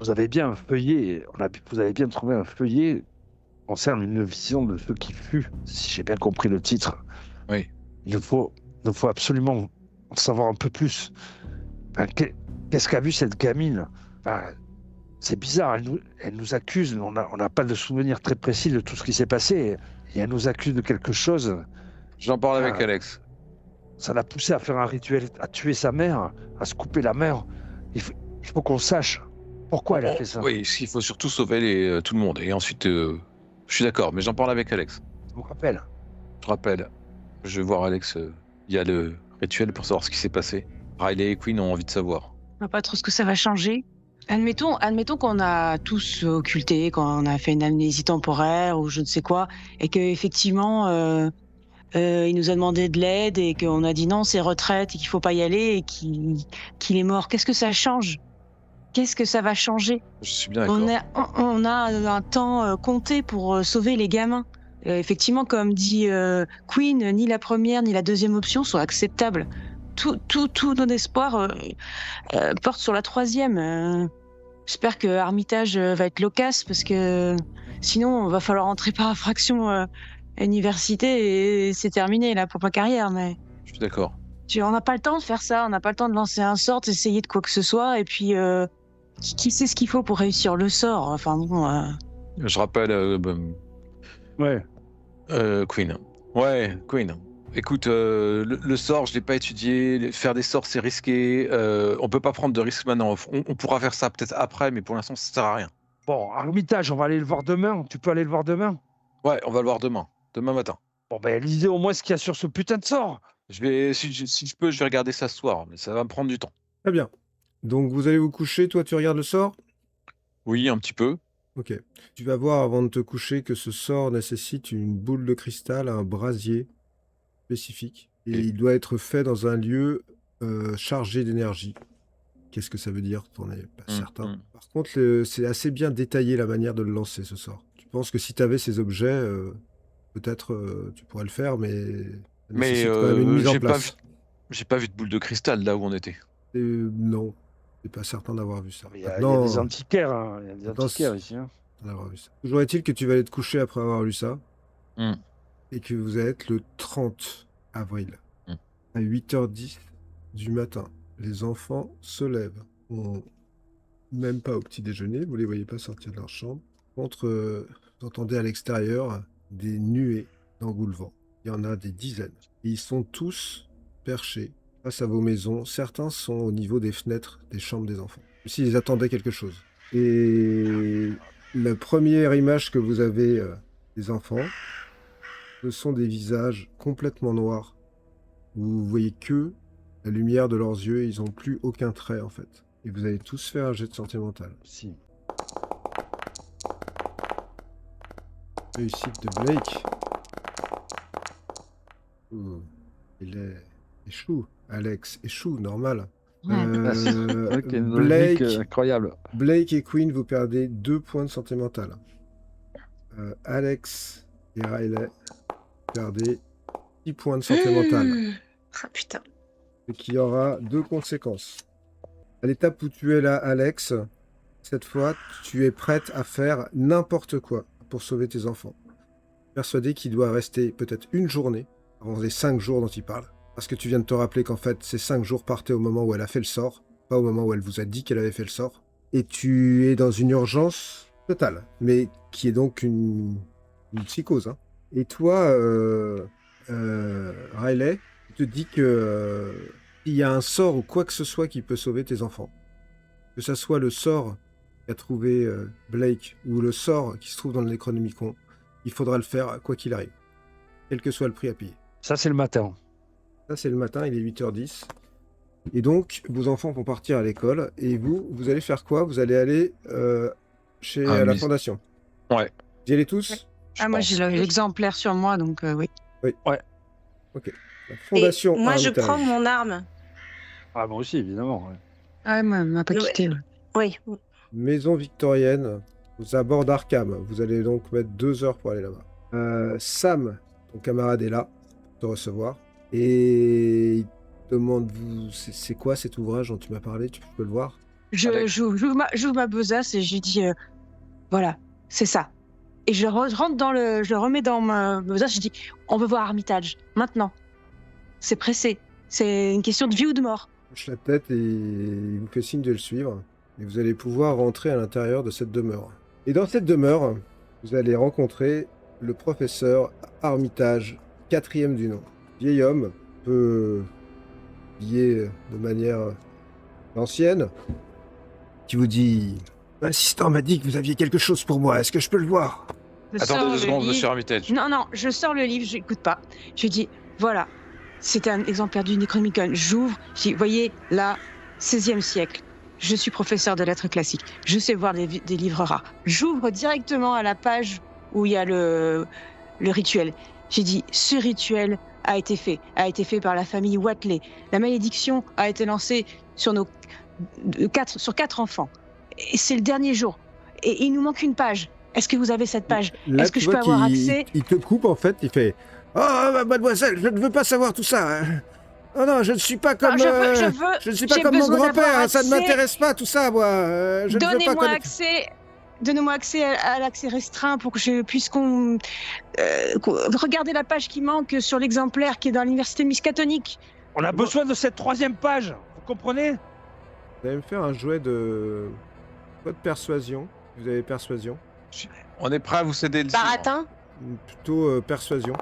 Vous avez bien feuillé, vous avez bien trouvé un feuillet qui concerne une vision de ce qui fut, si j'ai bien compris le titre. Oui. Il nous faut absolument en savoir un peu plus. Enfin, qu'est-ce qu'a vu cette gamine? Enfin, c'est bizarre, elle nous accuse, on n'a pas de souvenir très précis de tout ce qui s'est passé, et elle nous accuse de quelque chose. J'en parle avec Alex. Ça l'a poussé à faire un rituel, à tuer sa mère, à se couper la mère. Il faut qu'on sache pourquoi elle a fait ça. Oui, il faut surtout sauver tout le monde. Et ensuite, je suis d'accord, mais j'en parle avec Alex. Je vous rappelle. Je rappelle, je vais voir Alex. Il y a le rituel pour savoir ce qui s'est passé. Riley et Quinn ont envie de savoir. On voit pas trop ce que ça va changer. Admettons qu'on a tous occulté, qu'on a fait une amnésie temporaire ou je ne sais quoi, et qu'effectivement, il nous a demandé de l'aide et qu'on a dit non, c'est retraite et qu'il faut pas y aller et qu'il est mort. Qu'est-ce que ça change? Qu'est-ce que ça va changer? Je suis bien d'accord. On a un temps compté pour sauver les gamins. Effectivement, comme dit Queen, ni la première ni la deuxième option sont acceptables. Tout nos espoirs porte sur la troisième. J'espère que Armitage va être loquace parce que sinon on va falloir entrer par infraction à l'université et c'est terminé là pour ma carrière. Mais Je suis d'accord. on n'a pas le temps de faire ça, on n'a pas le temps de lancer un sort, d'essayer de quoi que ce soit et puis qui sait ce qu'il faut pour réussir le sort. Enfin bon. Je rappelle Ouais. Quinn. Ouais, Quinn. Écoute, le sort, je l'ai pas étudié. Faire des sorts, c'est risqué. On peut pas prendre de risques maintenant. On pourra faire ça peut-être après, mais pour l'instant, ça sert à rien. Bon, Armitage, on va aller le voir demain. Tu peux aller le voir demain? Ouais, on va le voir demain matin. Bon, ben, lisez au moins ce qu'il y a sur ce putain de sort. Si je peux, je vais regarder ça ce soir, mais ça va me prendre du temps. Très bien. Donc vous allez vous coucher, toi tu regardes le sort? Oui, un petit peu. Ok. Tu vas voir avant de te coucher que ce sort nécessite une boule de cristal, un brasier spécifique. Et Ok. il doit être fait dans un lieu chargé d'énergie. Qu'est-ce que ça veut dire? T'en es pas certain. Par contre, c'est assez bien détaillé la manière de le lancer, ce sort. Tu penses que si tu avais ces objets, peut-être tu pourrais le faire, mais ça nécessite quand même une mise en place. J'ai pas vu de boule de cristal là où on était. Non, je suis pas certain d'avoir vu ça. Il y a des antiquaires, hein. Il y a des antiquaires ici. Hein. D'avoir vu ça. Toujours est-il que tu vas aller te coucher après avoir lu ça. Mm. Et que vous allez être le 30 avril. À 8h10 du matin. Les enfants se lèvent. Même pas au petit déjeuner, vous les voyez pas sortir de leur chambre. Par contre, vous entendez à l'extérieur des nuées d'engoulevents. Il y en a des dizaines. Et ils sont tous perchés face à vos maisons. Certains sont au niveau des fenêtres des chambres des enfants. Comme s'ils attendaient quelque chose. Et la première image que vous avez des enfants, ce sont des visages complètement noirs. Vous voyez que la lumière de leurs yeux, ils n'ont plus aucun trait en fait. Et vous allez tous faire un jet de santé mentale. Si. Réussite de Blake. Il Échoue, Alex, échoue, normal. Ouais. C'est vrai qu'il y a une logique incroyable. Blake et Queen, vous perdez 2 points de santé mentale. Alex et Riley, vous perdez 6 points de santé mentale. Ah putain. Ce qui aura 2 conséquences. À l'étape où tu es là, Alex, cette fois, tu es prête à faire n'importe quoi pour sauver tes enfants. Persuadé qu'il doit rester peut-être une journée avant les 5 jours dont il parle. Parce que tu viens de te rappeler qu'en fait, ces 5 jours partaient au moment où elle a fait le sort, pas au moment où elle vous a dit qu'elle avait fait le sort. Et tu es dans une urgence totale, mais qui est donc une psychose. Hein. Et toi, Riley, tu te dis que s'il y a un sort ou quoi que ce soit qui peut sauver tes enfants, que ça soit le sort qu'a trouvé Blake ou le sort qui se trouve dans le Necronomicon, il faudra le faire quoi qu'il arrive, quel que soit le prix à payer. Ça, c'est le matin. Ça, c'est le matin, il est 8h10. Et donc, vos enfants vont partir à l'école. Et vous allez faire quoi? Vous allez aller chez la mais- fondation. Ouais. Vous y allez tous? Moi, j'ai l'exemplaire sur moi, donc oui. Ok. La fondation Et moi, je Armitage. prends mon arme. Ah, moi aussi, évidemment. Ouais. Ah, moi, elle m'a pas Ouais. quitté. Oui. Maison victorienne, aux abords d'Arkham. Vous allez donc mettre 2 heures pour aller là-bas. Sam, ton camarade, est là pour te recevoir. Et il te demande, c'est quoi cet ouvrage dont tu m'as parlé? Tu peux le voir? J'ouvre ma besace et je lui dis voilà, c'est ça. Et je le remets dans ma besace, je dis on veut voir Armitage, maintenant. C'est pressé. C'est une question de vie ou de mort. Il hoche la tête et il vous fait signe de le suivre. Et vous allez pouvoir rentrer à l'intérieur de cette demeure. Et dans cette demeure, vous allez rencontrer le professeur Armitage, 4e du nom. Vieil homme, peu habillé de manière ancienne, qui vous dit « L'assistant m'a dit que vous aviez quelque chose pour moi, est-ce que je peux le voir ?» Je sors Attendez 2 le secondes, livre. monsieur Armitage. Non, je sors le livre, je n'écoute pas. Je lui dis, voilà, c'est un exemplaire du Necronomicon. J'ouvre, je dis, voyez, là, 16e siècle. Je suis professeur de lettres classiques. Je sais voir des livres rares. J'ouvre directement à la page où il y a le rituel. J'ai dit, ce rituel a été fait par la famille Watley. La malédiction a été lancée sur sur 4 enfants. Et c'est le dernier jour. Et il nous manque une page. Est-ce que vous avez cette page? Là, Est-ce que tu je peux vois avoir qu'il- accès? Il te coupe en fait, il fait « Oh, mademoiselle, je ne veux pas savoir tout ça. Oh non, je ne suis pas comme... Non, je ne suis pas j'ai comme mon besoin grand-père, d'avoir ça ne accès. m'intéresse pas tout ça, moi. Je ne veux pas Donnez-moi connaître... accès. Donnez-moi accès à l'accès restreint pour que je puisse regarder la page qui manque sur l'exemplaire qui est dans l'université Miskatonic. On a besoin de cette 3e page. Vous comprenez? Vous allez me faire un jouet de persuasion. Vous avez persuasion. On est prêt à vous céder le livre. Baratin. Plutôt persuasion.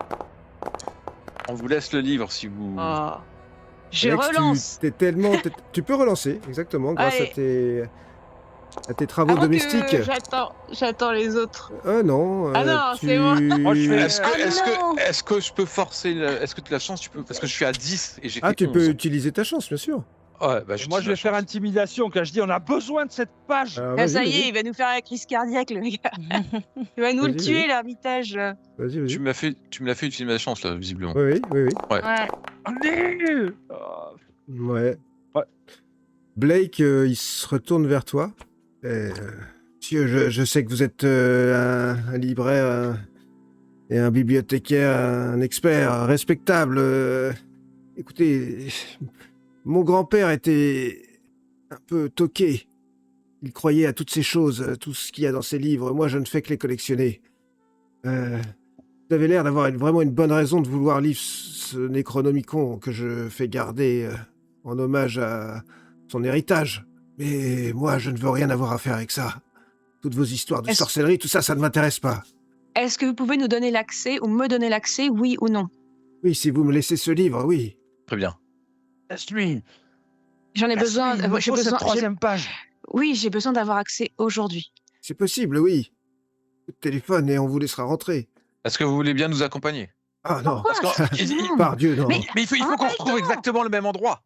On vous laisse le livre si vous... Je Alex, relance. Tu peux relancer, exactement, grâce Allez. à tes travaux Avant que domestiques. J'attends les autres. Non. Ah non, c'est moi. Moi, je fais- Est-ce que je peux forcer... Est-ce que tu as la chance tu peux... Parce que je suis à 10 et j'ai fait Tu 11. peux utiliser ta chance, bien sûr. Ouais, bah, Moi, je vais faire intimidation quand je dis on a besoin de cette page. Alors, Ah, vas-y, ça y est, vas-y. il va nous faire la crise cardiaque, le gars. Il va nous le Vas-y, tuer, vas-y. l'Armitage. Vas-y. Tu me l'as fait utiliser ma chance, là, visiblement. Oui. Ouais. Allez. Ouais. Ouais. Blake, il se retourne vers toi. Monsieur, je sais que vous êtes un libraire et un bibliothécaire, un expert respectable. Écoutez, mon grand-père était un peu toqué. Il croyait à toutes ces choses, tout ce qu'il y a dans ces livres. Moi, je ne fais que les collectionner. Vous avez l'air d'avoir vraiment une bonne raison de vouloir lire ce Necronomicon que je fais garder en hommage à son héritage. Mais moi, je ne veux rien avoir à faire avec ça. Toutes vos histoires de sorcellerie, tout ça, ça ne m'intéresse pas. Est-ce que vous pouvez nous donner l'accès ou me donner l'accès, oui ou non? Oui, si vous me laissez ce livre, oui. Très bien. Laisse-lui. J'en ai besoin. Il me J'ai faut cette besoin. 3e page. Oui, j'ai besoin d'avoir accès aujourd'hui. C'est possible, oui. Coup de téléphone et on vous laissera rentrer. Est-ce que vous voulez bien nous accompagner? Ah non, Pourquoi? Non. par Dieu, non. Mais- Mais il faut qu'on retrouve exactement le même endroit.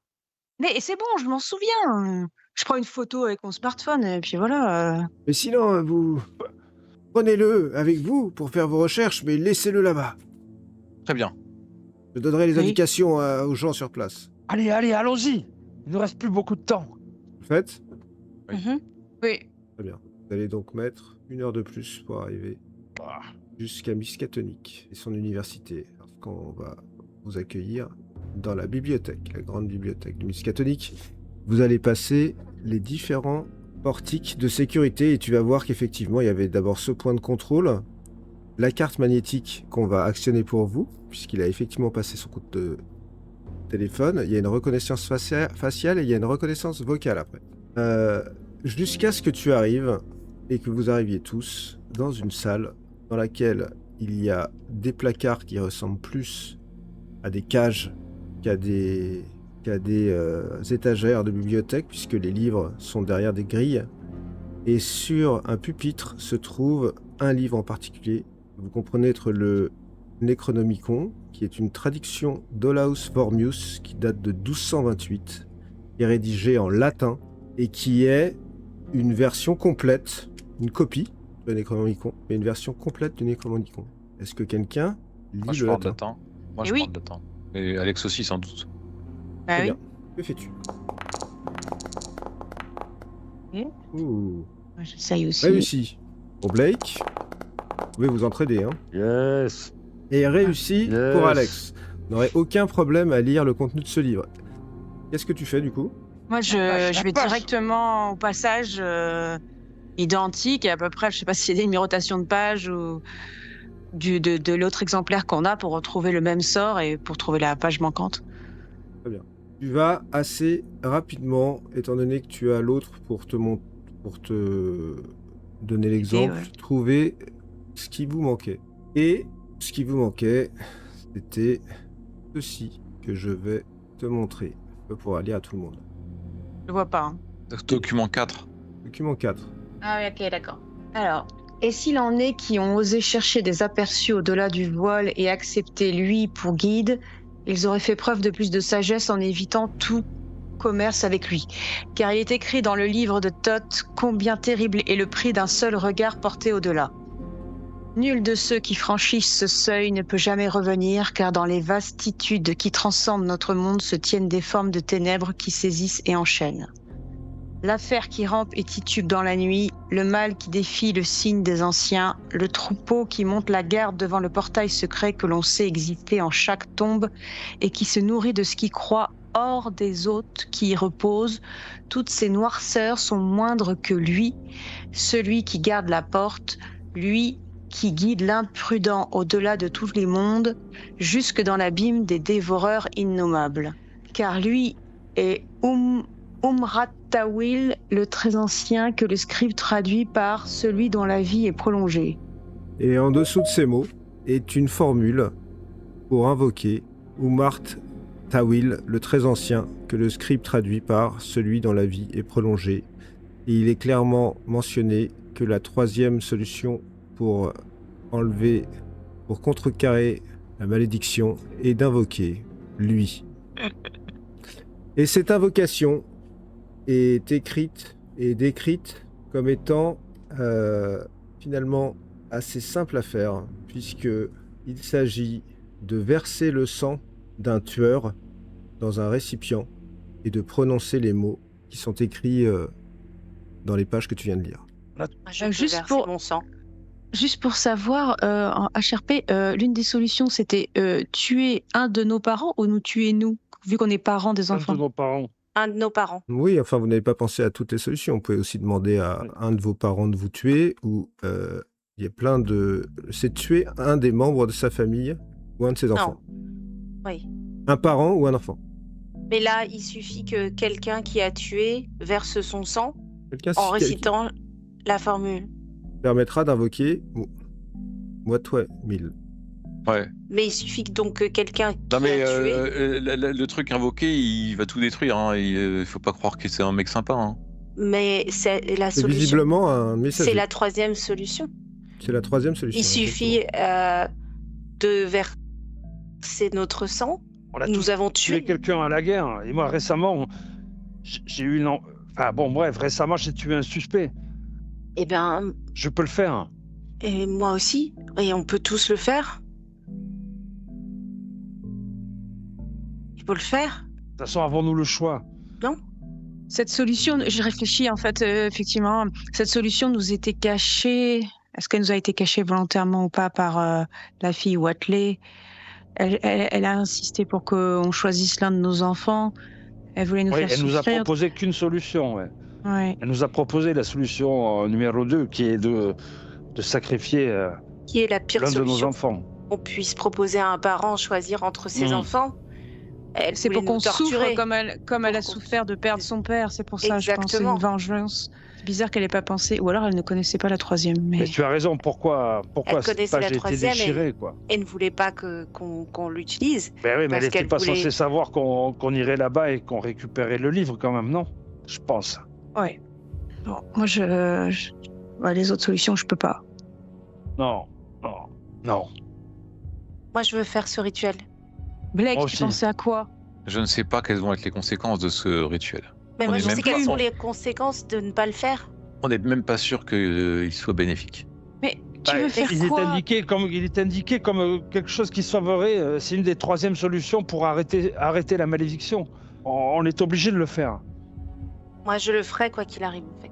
Mais c'est bon, je m'en souviens. Je prends une photo avec mon smartphone et puis voilà. Mais sinon, vous... Prenez-le avec vous pour faire vos recherches, mais laissez-le là-bas. Très bien. Je donnerai les Oui. indications aux gens sur place. Allez, allons-y. Il ne reste plus beaucoup de temps. Vous le faites? Oui. Mhm. Oui. Très bien. Vous allez donc mettre 1 heure de plus pour arriver Ah, jusqu'à Miskatonic et son université. Parce qu'on va vous accueillir dans la bibliothèque, la grande bibliothèque de Miskatonic. Vous allez passer les différents portiques de sécurité et tu vas voir qu'effectivement, il y avait d'abord ce point de contrôle, la carte magnétique qu'on va actionner pour vous, puisqu'il a effectivement passé son coup de téléphone. Il y a une reconnaissance faciale et il y a une reconnaissance vocale après. Jusqu'à ce que tu arrives et que vous arriviez tous dans une salle dans laquelle il y a des placards qui ressemblent plus à des cages qu'à des étagères de bibliothèque, puisque les livres sont derrière des grilles. Et sur un pupitre se trouve un livre en particulier. Vous comprenez être le Necronomicon, qui est une traduction d'Olaus Vormius, qui date de 1228, qui est rédigé en latin, et qui est une version complète, une copie de Necronomicon, mais une version complète du Necronomicon. Est-ce que quelqu'un lit Moi, je le parle latin? latin. Moi, Eh je oui. parle latin. Et Alex aussi, sans doute. Bah Très oui. bien. Que fais-tu? Oui. Ouh. Moi, j'essaye aussi. Réussi. Pour Blake, vous pouvez vous entraider. Hein. yes. Et réussi Yes. pour Alex. Vous n'aurez aucun problème à lire le contenu de ce livre. Qu'est-ce que tu fais du coup? Moi, je La vais vache. directement au passage identique et à peu près, je sais pas s'il y a des numérotations de pages ou de l'autre exemplaire qu'on a pour retrouver le même sort et pour trouver la page manquante. Tu vas assez rapidement, étant donné que tu as l'autre pour te donner l'exemple, ouais. trouver ce qui vous manquait. Et ce qui vous manquait, c'était ceci que je vais te montrer. Tu vas pouvoir lire à tout le monde. Je le vois pas. Hein. Document 4. Document 4. Ah oui, ok, d'accord. Alors, et s'il en est qui ont osé chercher des aperçus au-delà du voile et accepter lui pour guide, ils auraient fait preuve de plus de sagesse en évitant tout commerce avec lui. Car il est écrit dans le livre de Thoth combien terrible est le prix d'un seul regard porté au-delà. Nul de ceux qui franchissent ce seuil ne peut jamais revenir, car dans les vastitudes qui transcendent notre monde se tiennent des formes de ténèbres qui saisissent et enchaînent. L'affaire qui rampe et titube dans la nuit, le mal qui défie le signe des anciens, le troupeau qui monte la garde devant le portail secret que l'on sait exister en chaque tombe et qui se nourrit de ce qui croit hors des hôtes qui y reposent, toutes ces noirceurs sont moindres que lui, celui qui garde la porte, lui qui guide l'imprudent au-delà de tous les mondes, jusque dans l'abîme des dévoreurs innommables. Car lui est Umrat-Tawil, le très ancien que le scribe traduit par celui dont la vie est prolongée. Et en dessous de ces mots est une formule pour invoquer Umart Tawil, le très ancien, que le scribe traduit par celui dont la vie est prolongée. Et il est clairement mentionné que la troisième solution pour contrecarrer la malédiction est d'invoquer lui. Et cette invocation est écrite et décrite comme étant finalement assez simple à faire, puisqu'il s'agit de verser le sang d'un tueur dans un récipient et de prononcer les mots qui sont écrits dans les pages que tu viens de lire. Je peux Juste verser pour- mon sang. Juste pour savoir, en HRP, l'une des solutions, c'était tuer un de nos parents ou nous tuer nous, vu qu'on est parents des Un enfants. de nos parents. Un de nos parents. Oui, enfin, vous n'avez pas pensé à toutes les solutions. Vous pouvez aussi demander à un de vos parents de vous tuer, ou il y a plein de... C'est tuer un des membres de sa famille ou un de ses enfants. Oui. Un parent ou un enfant. Mais là, il suffit que quelqu'un qui a tué verse son sang Quelqu'un en qui récitant la formule. permettra d'invoquer moi-toi, mille. Ouais. Mais il suffit donc que quelqu'un qui Non mais a tué... le truc invoqué, il va tout détruire. Hein. Il faut pas croire que c'est un mec sympa. Hein. Mais c'est la C'est solution. visiblement un message. C'est la troisième solution. C'est la troisième solution. Il suffit de verser notre sang. On a Nous tous avons tué tué. quelqu'un à la guerre. Et moi, récemment, j'ai eu une... Enfin bon, bref, récemment, j'ai tué un suspect. Eh bien, Je peux le faire. et moi aussi. Et on peut tous le faire. peut le faire. De toute façon, avons-nous le choix? Cette solution, j'ai réfléchi en fait, effectivement, cette solution nous était cachée. Est-ce qu'elle nous a été cachée volontairement ou pas par la fille Watley? Elle a insisté pour qu'on choisisse l'un de nos enfants. Elle voulait nous Oui, faire elle nous a souffrir. proposé qu'une solution. Ouais. Ouais. Elle nous a proposé la solution numéro 2, qui est de sacrifier Qui est la pire l'un de nos solution enfants. qu'on puisse proposer à un parent choisir entre ses enfants? Elle C'est voulait pour qu'on nous torturer. souffre comme elle Pour a qu'on- souffert de perdre son père. C'est pour ça, je pense, c'est Exactement. une vengeance. C'est bizarre qu'elle n'ait pas pensé. Ou alors elle ne connaissait pas la troisième. Mais Mais tu as raison, pourquoi Elle cette connaissait page la a été troisième, déchirée, quoi. Elle ne voulait pas qu'on l'utilise. Ben oui, mais Parce elle n'était qu'elle pas voulait- censée savoir qu'on irait là-bas et qu'on récupérait le livre quand même, non? Je pense. ouais. Bon, moi, ouais, les autres solutions, je peux pas. Non. Moi, je veux faire ce rituel. Blake, Moi tu aussi. pensais à quoi? Je ne sais pas quelles vont être les conséquences de ce rituel. Mais On moi, est je même sais pas- quelles sont les conséquences de ne pas le faire. On n'est même pas sûr qu'il soit bénéfique. Mais tu Bah, veux faire il quoi? est indiqué comme quelque chose qui sauverait. C'est une des troisièmes solutions pour arrêter la malédiction. On est obligé de le faire. Moi, je le ferai quoi qu'il arrive, en fait.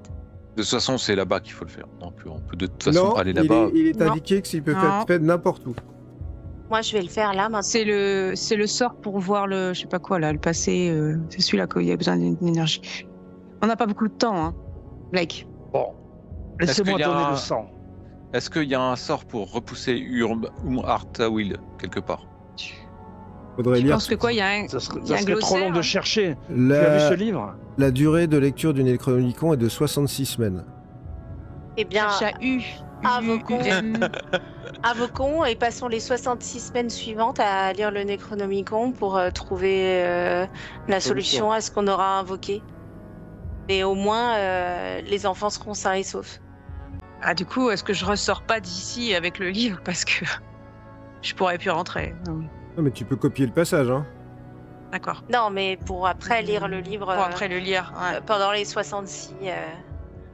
De toute façon, c'est là-bas qu'il faut le faire. Donc, on peut de toute façon Non, aller là-bas. il est Non. indiqué que s'il peut Non. être fait n'importe où. Moi, je vais le faire là, maintenant. C'est le sort pour voir le, je sais pas quoi là, le passé. C'est celui-là qu'il y a besoin d'énergie. On n'a pas beaucoup de temps, hein, Blake. Bon, Est-ce laissez-moi qu'il y a donner un- le sang. Est-ce qu'il y a un sort pour repousser Urb ou Artawil quelque part? Faudrait Je lire. pense que quoi, il y a un, Ça serait, il y a un trop long glossaire. de chercher. Tu as vu ce livre? La durée de lecture du Necronomicon est de 66 semaines. Eh bien, cherche à U. Invoquons. M. invoquons et passons les 66 semaines suivantes à lire le Necronomicon pour trouver la solution à ce qu'on aura invoqué. Mais au moins, les enfants seront sains et saufs. Ah, du coup, est-ce que je ressors pas d'ici avec le livre parce que je pourrais plus rentrer. Non, mais tu peux copier le passage, hein. D'accord. Non, mais pour après lire le livre Pour après le lire. Ouais. pendant les 66.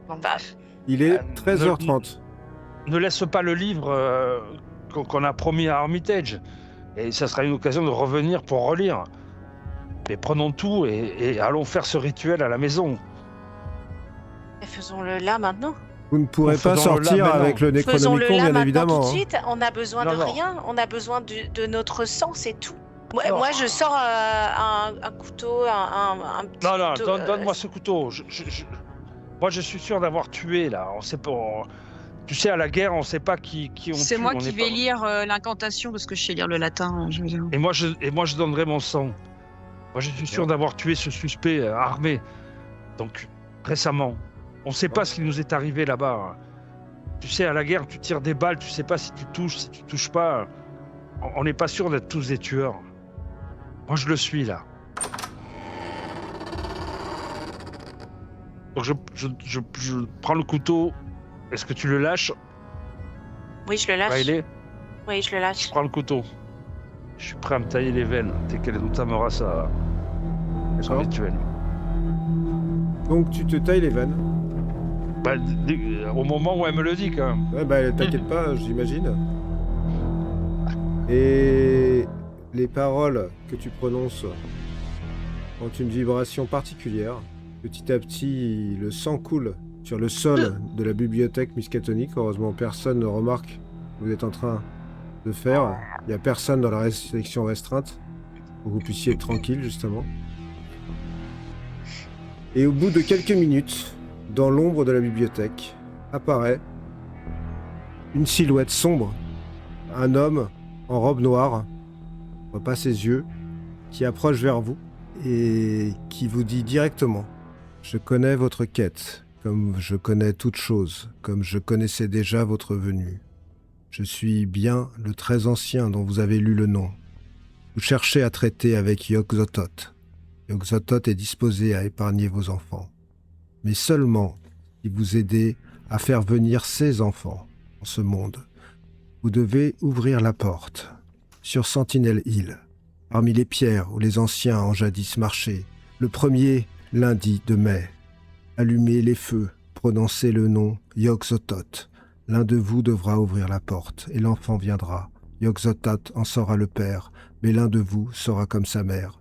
Bon, bah, bref. Il est Euh, 13h30. Ne laisse pas le livre qu'on a promis à Armitage. Et ça sera une occasion de revenir pour relire. Mais prenons tout et allons faire ce rituel à la maison. faisons-le là maintenant. Vous ne pourrez pas Faisons-le là, sortir maintenant. avec le Faisons-le Necronomicon, là bien maintenant évidemment. tout de hein. suite. On a besoin Non, de non. rien. On a besoin de notre sang, c'est tout. Moi, Non. moi, je sors un couteau, un petit Non, couteau, donne-moi ce couteau. Moi, je suis sûr d'avoir tué, là. On sait pas. Tu sais, à la guerre, on sait pas qui on tue. C'est moi on qui est vais pas- lire l'incantation parce que je sais lire le latin. Je veux dire. Et moi, je donnerai mon sang. Moi, je suis sûr d'avoir tué ce suspect armé. Donc, récemment. On sait pas ce qui nous est arrivé là-bas. Tu sais, à la guerre, tu tires des balles, tu sais pas si tu touches, si tu touches pas. On n'est pas sûr d'être tous des tueurs. Moi, je le suis, là. Donc, je prends le couteau. Est-ce que tu le lâches, Oui, je le lâche. Riley? Oui, je le Je lâche. prends le couteau. Je suis prêt à me tailler les veines dès qu'elle entamera son D'accord. rituel. Donc tu te tailles les veines. Bah, au moment où elle me le dit, quand même. Ouais, bah t'inquiète pas, j'imagine. Et les paroles que tu prononces ont une vibration particulière. Petit à petit, le sang coule sur le sol de la bibliothèque miskatonique. Heureusement, personne ne remarque ce que vous êtes en train de faire. Il n'y a personne dans la section restreinte pour que vous puissiez être tranquille, justement. Et au bout de quelques minutes, dans l'ombre de la bibliothèque, apparaît une silhouette sombre. Un homme en robe noire, on voit pas ses yeux, qui approche vers vous et qui vous dit directement « Je connais votre quête, comme je connais toute chose, comme je connaissais déjà votre venue. Je suis bien le très ancien dont vous avez lu le nom. Vous cherchez à traiter avec Yog-Sothoth. Yog-Sothoth est disposé à épargner vos enfants, mais seulement si vous aidez à faire venir ses enfants en ce monde. Vous devez ouvrir la porte sur Sentinel Hill, parmi les pierres où les anciens ont jadis marché, le premier lundi de mai. Allumez les feux, prononcez le nom Yog-Sothoth. L'un de vous devra ouvrir la porte, et l'enfant viendra. Yog-Sothoth en sera le père, mais l'un de vous sera comme sa mère.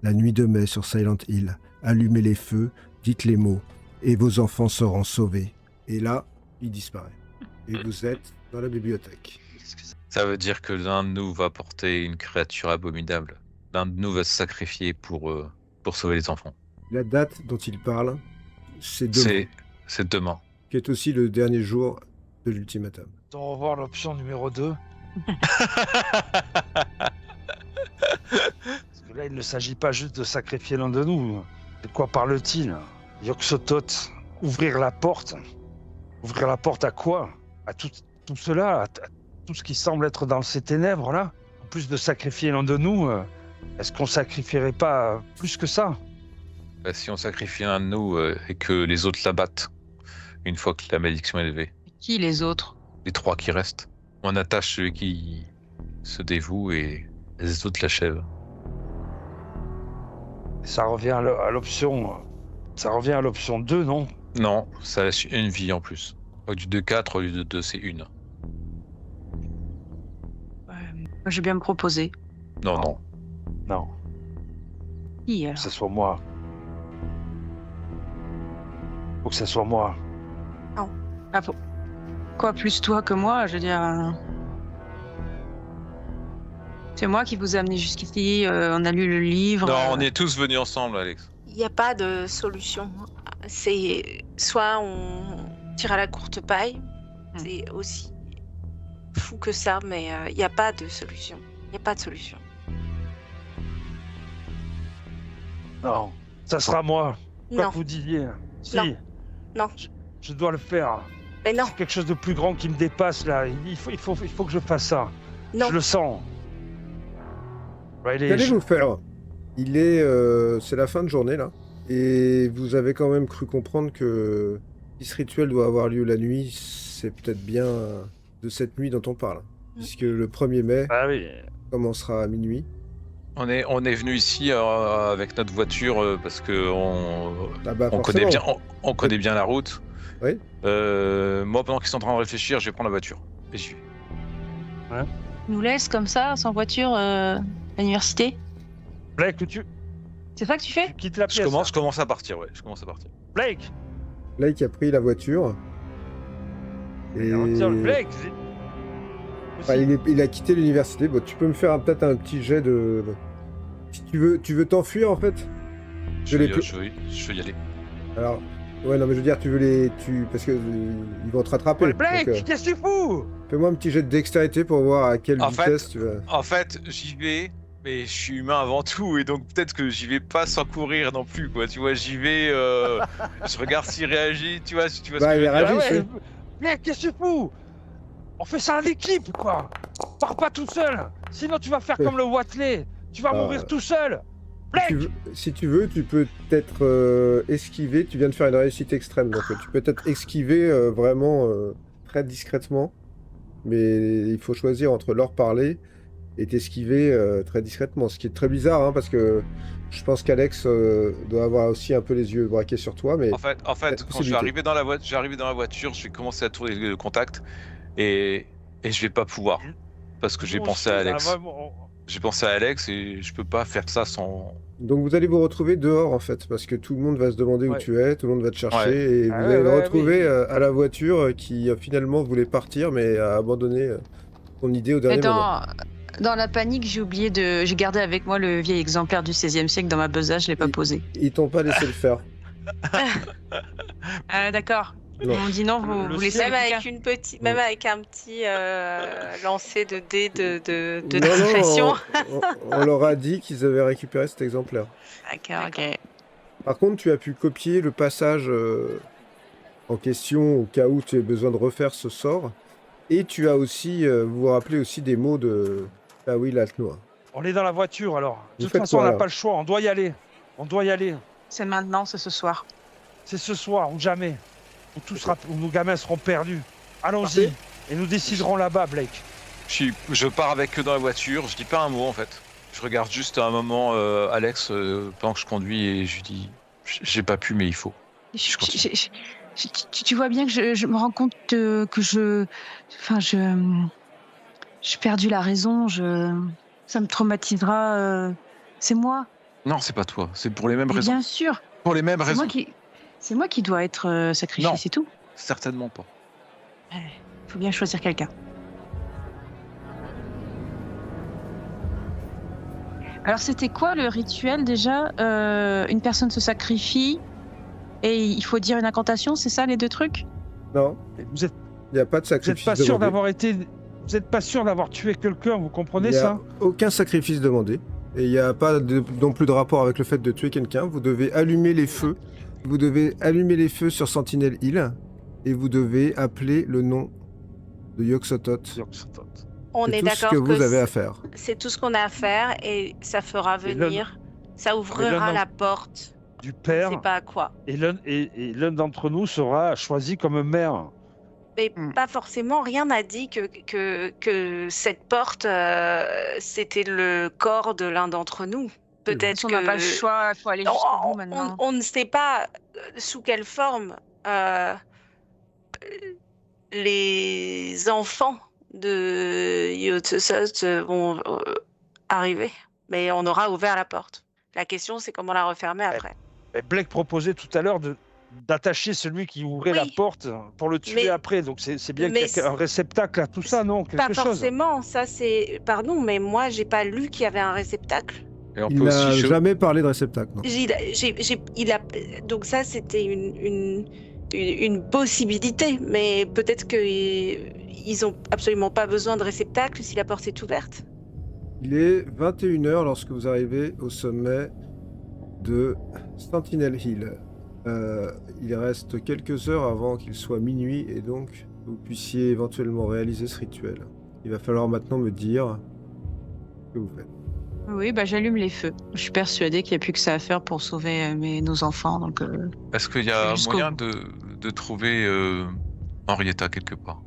la nuit de mai sur Silent Hill. Allumez les feux, dites les mots, et vos enfants seront sauvés. » Et là, il disparaît. Et vous êtes dans la bibliothèque. Ça veut dire que l'un de nous va porter une créature abominable. L'un de nous va se sacrifier pour sauver les enfants. La date dont il parle, c'est demain, C'est demain. qui est aussi le dernier jour de l'ultimatum. On va revoir l'option numéro 2. Parce que là, il ne s'agit pas juste de sacrifier l'un de nous. De quoi parle-t-il? Yog-Sothoth, ouvrir la porte. Ouvrir la porte à quoi? À tout cela, à tout ce qui semble être dans ces ténèbres-là. En plus de sacrifier l'un de nous, est-ce qu'on sacrifierait pas plus que ça? Si on sacrifie un de nous et que les autres l'abattent, une fois que la malédiction est levée, Qui les autres? les 3 qui restent, on attache celui qui se dévoue et les autres l'achèvent. Ça revient à l'option... Ça revient à l'option 2, non? Non, ça laisse une vie en plus. Au lieu de 4, au lieu de 2, c'est une. Moi, je vais bien me proposer. Non, non. Non, Qui, que ce soit moi. Faut que ce soit moi. Quoi, plus toi que moi, je veux dire... C'est moi qui vous ai amené jusqu'ici, on a lu le livre... Non, on est tous venus ensemble, Alex. Il n'y a pas de solution. C'est soit on tire à la courte paille, c'est aussi fou que ça, mais il n'y a pas de solution. Il n'y a pas de solution. Non, ça sera moi. Quoi Non, que vous disiez. Si, Non. Non. je dois le faire. mais non, C'est quelque chose de plus grand qui me dépasse là. Il faut que je fasse ça. non. Je le sens. Riley, Qu'allez-vous faire? C'est la fin de journée là, et vous avez quand même cru comprendre que si ce rituel doit avoir lieu la nuit, c'est peut-être bien de cette nuit dont on parle, puisque le 1er mai Ah oui. commencera à minuit. On est venu ici avec notre voiture parce que Ah bah on connaît forcément. bien, on connaît bien la route. Oui. Moi, pendant qu'ils sont en train de réfléchir, je vais prendre la voiture. Et j'y vais. nous laisse comme ça, sans voiture, à l'université? Blake, tu C'est ça que tu fais? quittes la Je pièce. commence à partir, ouais. Je commence à partir. Blake. Blake a pris la voiture. Et... Blake. Enfin, il a quitté l'université. Bon, tu peux me faire peut-être un petit jet de... Si tu veux t'enfuir en fait. Je les veux peux- y aller. Alors, ouais, non mais je veux dire, parce que ils vont te rattraper. Blake, Donc, qu'est-ce que tu fous? fais-moi un petit jet de dextérité pour voir à quelle En vitesse tu vas. En fait, j'y vais, mais je suis humain avant tout, et donc peut-être que j'y vais pas sans courir non plus, quoi. Tu vois, j'y vais, je regarde s'il réagit, tu vois ce que Bah, je il veux dire. réagit. ouais. Blake, qu'est-ce que tu fous? On fait ça en équipe, quoi. Pars pas tout seul. Sinon, tu vas faire comme le Watley. Tu vas mourir tout seul. Blake. Si tu veux, tu peux peut-être esquiver. Tu viens de faire une réussite extrême, donc tu peux peut-être esquiver vraiment très discrètement. Mais il faut choisir entre leur parler et t'esquiver très discrètement. Ce qui est très bizarre, hein, parce que je pense qu'Alex doit avoir aussi un peu les yeux braqués sur toi. Mais En fait, quand je vais possibilité. arriver dans la voiture, je vais commencer à tourner le contact, et je vais pas pouvoir, parce que j'ai pensé à Alex. J'ai pensé à Alex et je peux pas faire ça sans. Donc vous allez vous retrouver dehors en fait, parce que tout le monde va se demander où Ouais. tu es, tout le monde va te chercher, Ouais. et vous Ah allez ouais, le ouais, retrouver oui. à la voiture qui finalement voulait partir, mais a abandonné son idée au Mais dernier moment. dans la panique, j'ai gardé avec moi le vieil exemplaire du XVIe siècle dans ma besace, je l'ai pas posé. Ils t'ont pas laissé le faire. D'accord. Non. On dit non, Le vous laissez ciel, Même avec un petit lancer de dés de Non, discrétion. on leur a dit qu'ils avaient récupéré cet exemplaire. D'accord, ok. Par contre, tu as pu copier le passage en question au cas où tu aies besoin de refaire ce sort. Et tu as aussi, vous vous rappelez aussi des mots de Tawil Altnoa. On est dans la voiture alors. De Vous toute faites façon, quoi, on n'a là pas le choix. On doit y aller. On doit y aller. C'est maintenant, c'est ce soir. C'est ce soir ou jamais. Où nos gamins seront perdus. Allons-y. Parfait. Et nous déciderons là-bas, Blake. Je pars avec eux dans la voiture, je dis pas un mot en fait. Je regarde juste à un moment Alex pendant que je conduis et je lui dis j'ai pas pu mais il faut. Tu vois bien que je me rends compte que j'ai perdu la raison. Ça me traumatisera. C'est moi. Non, c'est pas toi. C'est pour les mêmes Mais raisons. bien sûr, Pour les mêmes c'est raisons. moi qui dois être sacrifié, Non. c'est tout. Certainement pas. Faut bien choisir quelqu'un. Alors c'était quoi le rituel déjà? Une personne se sacrifie et il faut dire une incantation, c'est ça les deux trucs? Non, Vous êtes, il n'y a pas de vous êtes sacrifice pas sûr demandé. d'avoir été. Vous êtes pas sûr d'avoir tué quelqu'un, vous Il comprenez n'y a ça? aucun sacrifice demandé. Et il n'y a pas non plus de rapport avec le fait de tuer quelqu'un. Vous devez allumer les feux. Vous devez allumer les feux sur Sentinel Hill. Et vous devez appeler le nom de Yog-Sothoth. On C'est est tout ce d'accord que vous avez c'est- à faire. c'est tout ce qu'on a à faire et ça fera Et l'un- venir, ça l'un ouvrira d'en- la porte. Du Je père, sais pas à quoi. et l'un d'entre nous sera choisi comme maire. Mais Hmm. pas forcément, rien n'a dit que cette porte, c'était le corps de l'un d'entre nous. Peut-être On n'a pas le que choix, il faut aller jusqu'au bout maintenant. on ne sait pas sous quelle forme les enfants de Yog-Sothoth vont arriver. Mais on aura ouvert la porte. La question, c'est comment la refermer après. Et Blake proposait tout à l'heure d'attacher celui qui ouvrait Oui. la porte pour le tuer Mais- après. Donc c'est bien mais qu'il y ait un réceptacle à tout ça, non? Pas Quelque chose. forcément, ça c'est... Pardon, mais moi, j'ai pas lu qu'il y avait un réceptacle. Et on Il peut n'a aussi jamais parlé de réceptacle. Non. Donc ça, c'était une possibilité, mais peut-être qu'ils ont absolument pas besoin de réceptacle si la porte est ouverte. Il est 21h lorsque vous arrivez au sommet de Sentinel Hill. Il reste quelques heures avant qu'il soit minuit et donc vous puissiez éventuellement réaliser ce rituel. Il va falloir maintenant me dire ce que vous faites. Oui, bah j'allume les feux. Je suis persuadée qu'il n'y a plus que ça à faire pour sauver nos enfants. Donc, Est-ce qu'il y a Jusqu'au moyen bout. de trouver Henrietta quelque part?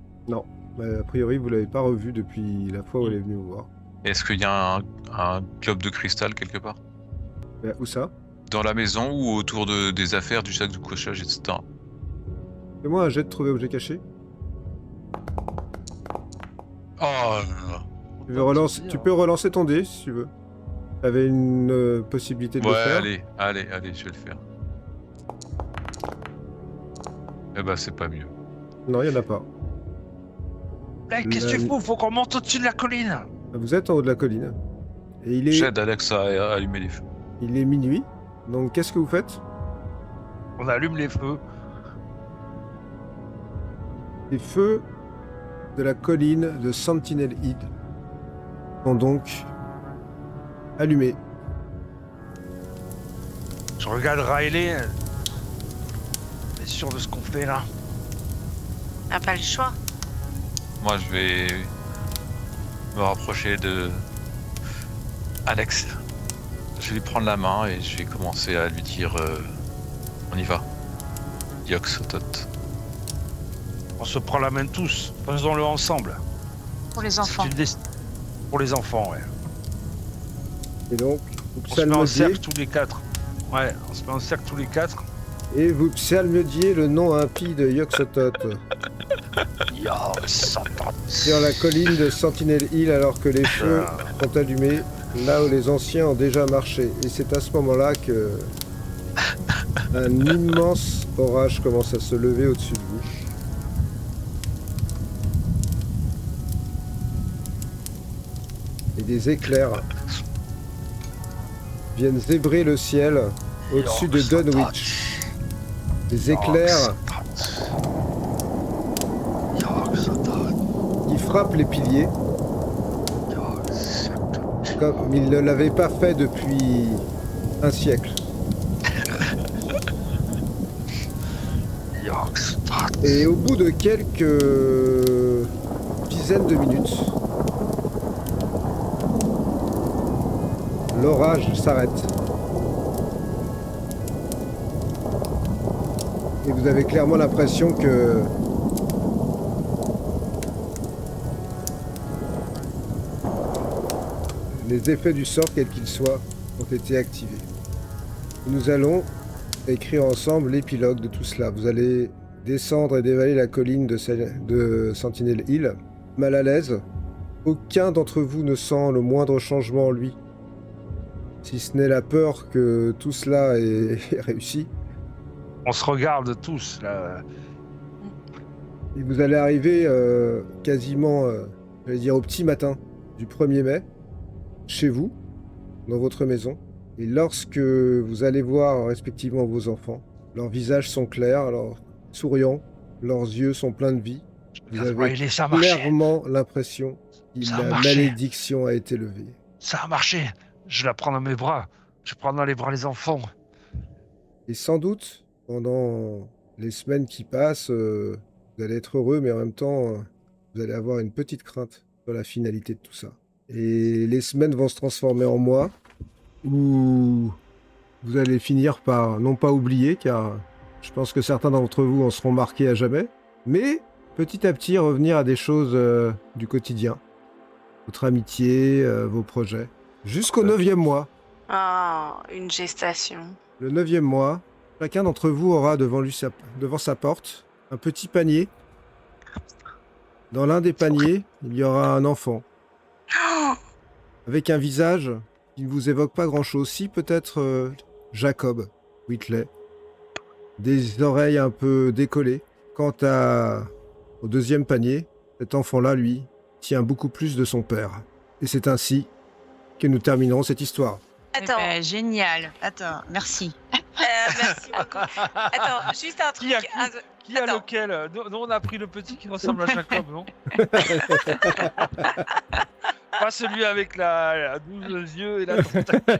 A priori, vous l'avez pas revu depuis la fois où elle est venue vous voir. Est-ce qu'il y a un globe de cristal quelque part? Où ça? Dans la maison ou autour des affaires, du sac de couchage, etc. Fais-moi un jet de trouver objet caché. Oh là là. Tu peux relancer ton dé si tu veux. Tu avais une possibilité de le Ouais, faire. allez, je vais le faire. Eh ben, c'est pas mieux. Non, il n'y en a pas. Blake, qu'est-ce que tu fous? Faut qu'on monte au-dessus de la colline. Vous êtes en haut de la colline. Et J'aide Alex à allumer les feux. il est minuit. Donc qu'est-ce que vous faites? On allume les feux. Les feux de la colline de Sentinel Hill sont donc allumés. Je regarde Riley. On est sûr de ce qu'on fait là? On n'a pas le choix. Moi, je vais me rapprocher de Alex. Je vais lui prendre la main et je vais commencer à lui dire on y va. Yog-Sothoth. On se prend la main tous. Faisons-le ensemble. pour les C'est enfants. pour les enfants, ouais. Et donc, vous On se met en psalmodiez cercle tous les quatre. Ouais, on se met en cercle tous les quatre. et vous psalmodiez le nom impie de Yog-Sothoth Yog-Sothoth. sur la colline de Sentinel Hill alors que les feux sont allumés là où les anciens ont déjà marché. Et c'est à ce moment-là que un immense orage commence à se lever au-dessus de vous. Et des éclairs viennent zébrer le ciel au-dessus de Dunwich. Des éclairs qui frappent les piliers comme ils ne l'avaient pas fait depuis un siècle. Et au bout de quelques dizaines de minutes, l'orage s'arrête. Et vous avez clairement l'impression que les effets du sort, quels qu'ils soient, ont été activés. Et nous allons écrire ensemble l'épilogue de tout cela. Vous allez descendre et dévaler la colline de Sentinel Hill, mal à l'aise. Aucun d'entre vous ne sent le moindre changement en lui. Si ce n'est la peur que tout cela est réussi. On se regarde tous, là. Et vous allez arriver quasiment, j'allais dire au petit matin du 1er mai, chez vous, dans votre maison. Et lorsque vous allez voir respectivement vos enfants, leurs visages sont clairs, alors souriants, leurs yeux sont pleins de vie. Vous avez Riley, ça a marché. clairement l'impression que Ça a la marché. malédiction a été levée. Ça a marché. Je la prends dans mes bras. Je prends dans les bras les enfants. Et sans doute, pendant les semaines qui passent, vous allez être heureux, mais en même temps, vous allez avoir une petite crainte sur la finalité de tout ça. Et les semaines vont se transformer en mois, où vous allez finir par, non pas oublier, car je pense que certains d'entre vous en seront marqués à jamais, mais petit à petit revenir à des choses du quotidien. Votre amitié, vos projets. Jusqu'au 9e mois. Ah, une gestation. Le 9e mois, chacun d'entre vous aura devant sa porte un petit panier. Dans l'un des paniers, il y aura un enfant. Avec un visage qui ne vous évoque pas grand-chose. Si peut-être Jacob Whitley. Des oreilles un peu décollées. Quant au 2e panier, cet enfant-là, lui, tient beaucoup plus de son père. Et c'est ainsi que nous terminerons cette histoire. Attends, Génial. Attends, merci. merci beaucoup. Attends, juste un truc. Qui a Attends. lequel? Nous, on a pris le petit qui ressemble à Jacob, non? Pas celui avec la 12 yeux et la tentacle.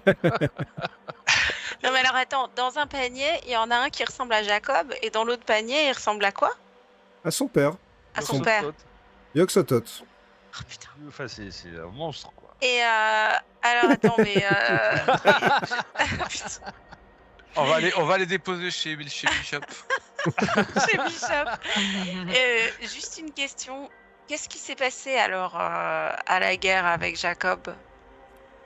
Non mais alors attends, dans un panier, il y en a un qui ressemble à Jacob et dans l'autre panier, il ressemble à quoi? À son père, À son père. Yog-Sothoth. Oh putain. Enfin, c'est un monstre, quoi. Et alors attends, mais putain, On va les déposer chez Bishop. c'est Bishop. Juste une question. Qu'est-ce qui s'est passé alors à la guerre avec Jacob?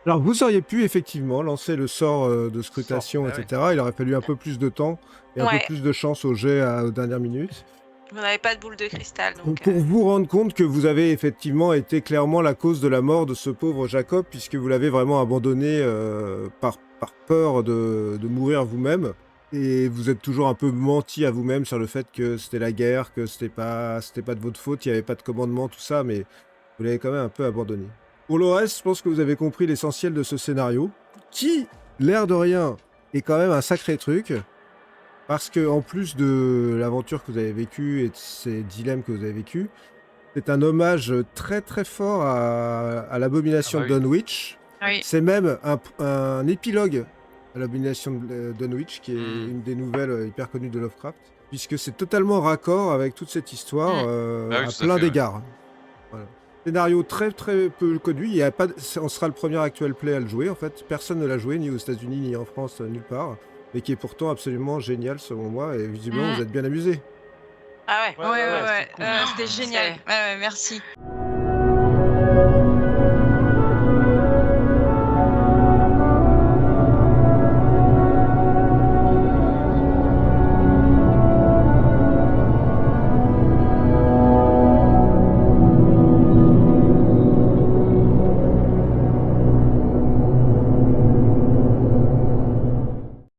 Alors vous auriez pu effectivement lancer le sort de scrutation, Sort, etc. Il aurait fallu un peu plus de temps et un peu Ouais. plus de chance au jet aux dernières minutes. Vous n'avez pas de boule de cristal, donc. Pour vous rendre compte que vous avez effectivement été clairement la cause de la mort de ce pauvre Jacob, puisque vous l'avez vraiment abandonné par peur de mourir vous-même. Et vous êtes toujours un peu menti à vous-même sur le fait que c'était la guerre, que c'était pas de votre faute, il n'y avait pas de commandement, tout ça, mais vous l'avez quand même un peu abandonné. Pour le reste, je pense que vous avez compris l'essentiel de ce scénario, qui, l'air de rien, est quand même un sacré truc, parce que en plus de l'aventure que vous avez vécue et de ces dilemmes que vous avez vécus, c'est un hommage très très fort à l'abomination Ah bah de Dunwich. Oui. C'est même un épilogue à l'abomination de Dunwich, qui est une des nouvelles hyper connues de Lovecraft, puisque c'est totalement raccord avec toute cette histoire Ah oui, à tout à plein fait, d'égards. Voilà. Scénario très très peu connu. Il y a pas, on sera le premier actual play à le jouer. En fait, personne ne l'a joué ni aux États-Unis ni en France, nulle part, mais qui est pourtant absolument génial selon moi. Et visiblement, vous êtes bien amusés. Ah ouais. Ouais, Ouais. c'est cool. C'était génial. C'est- Ouais, merci.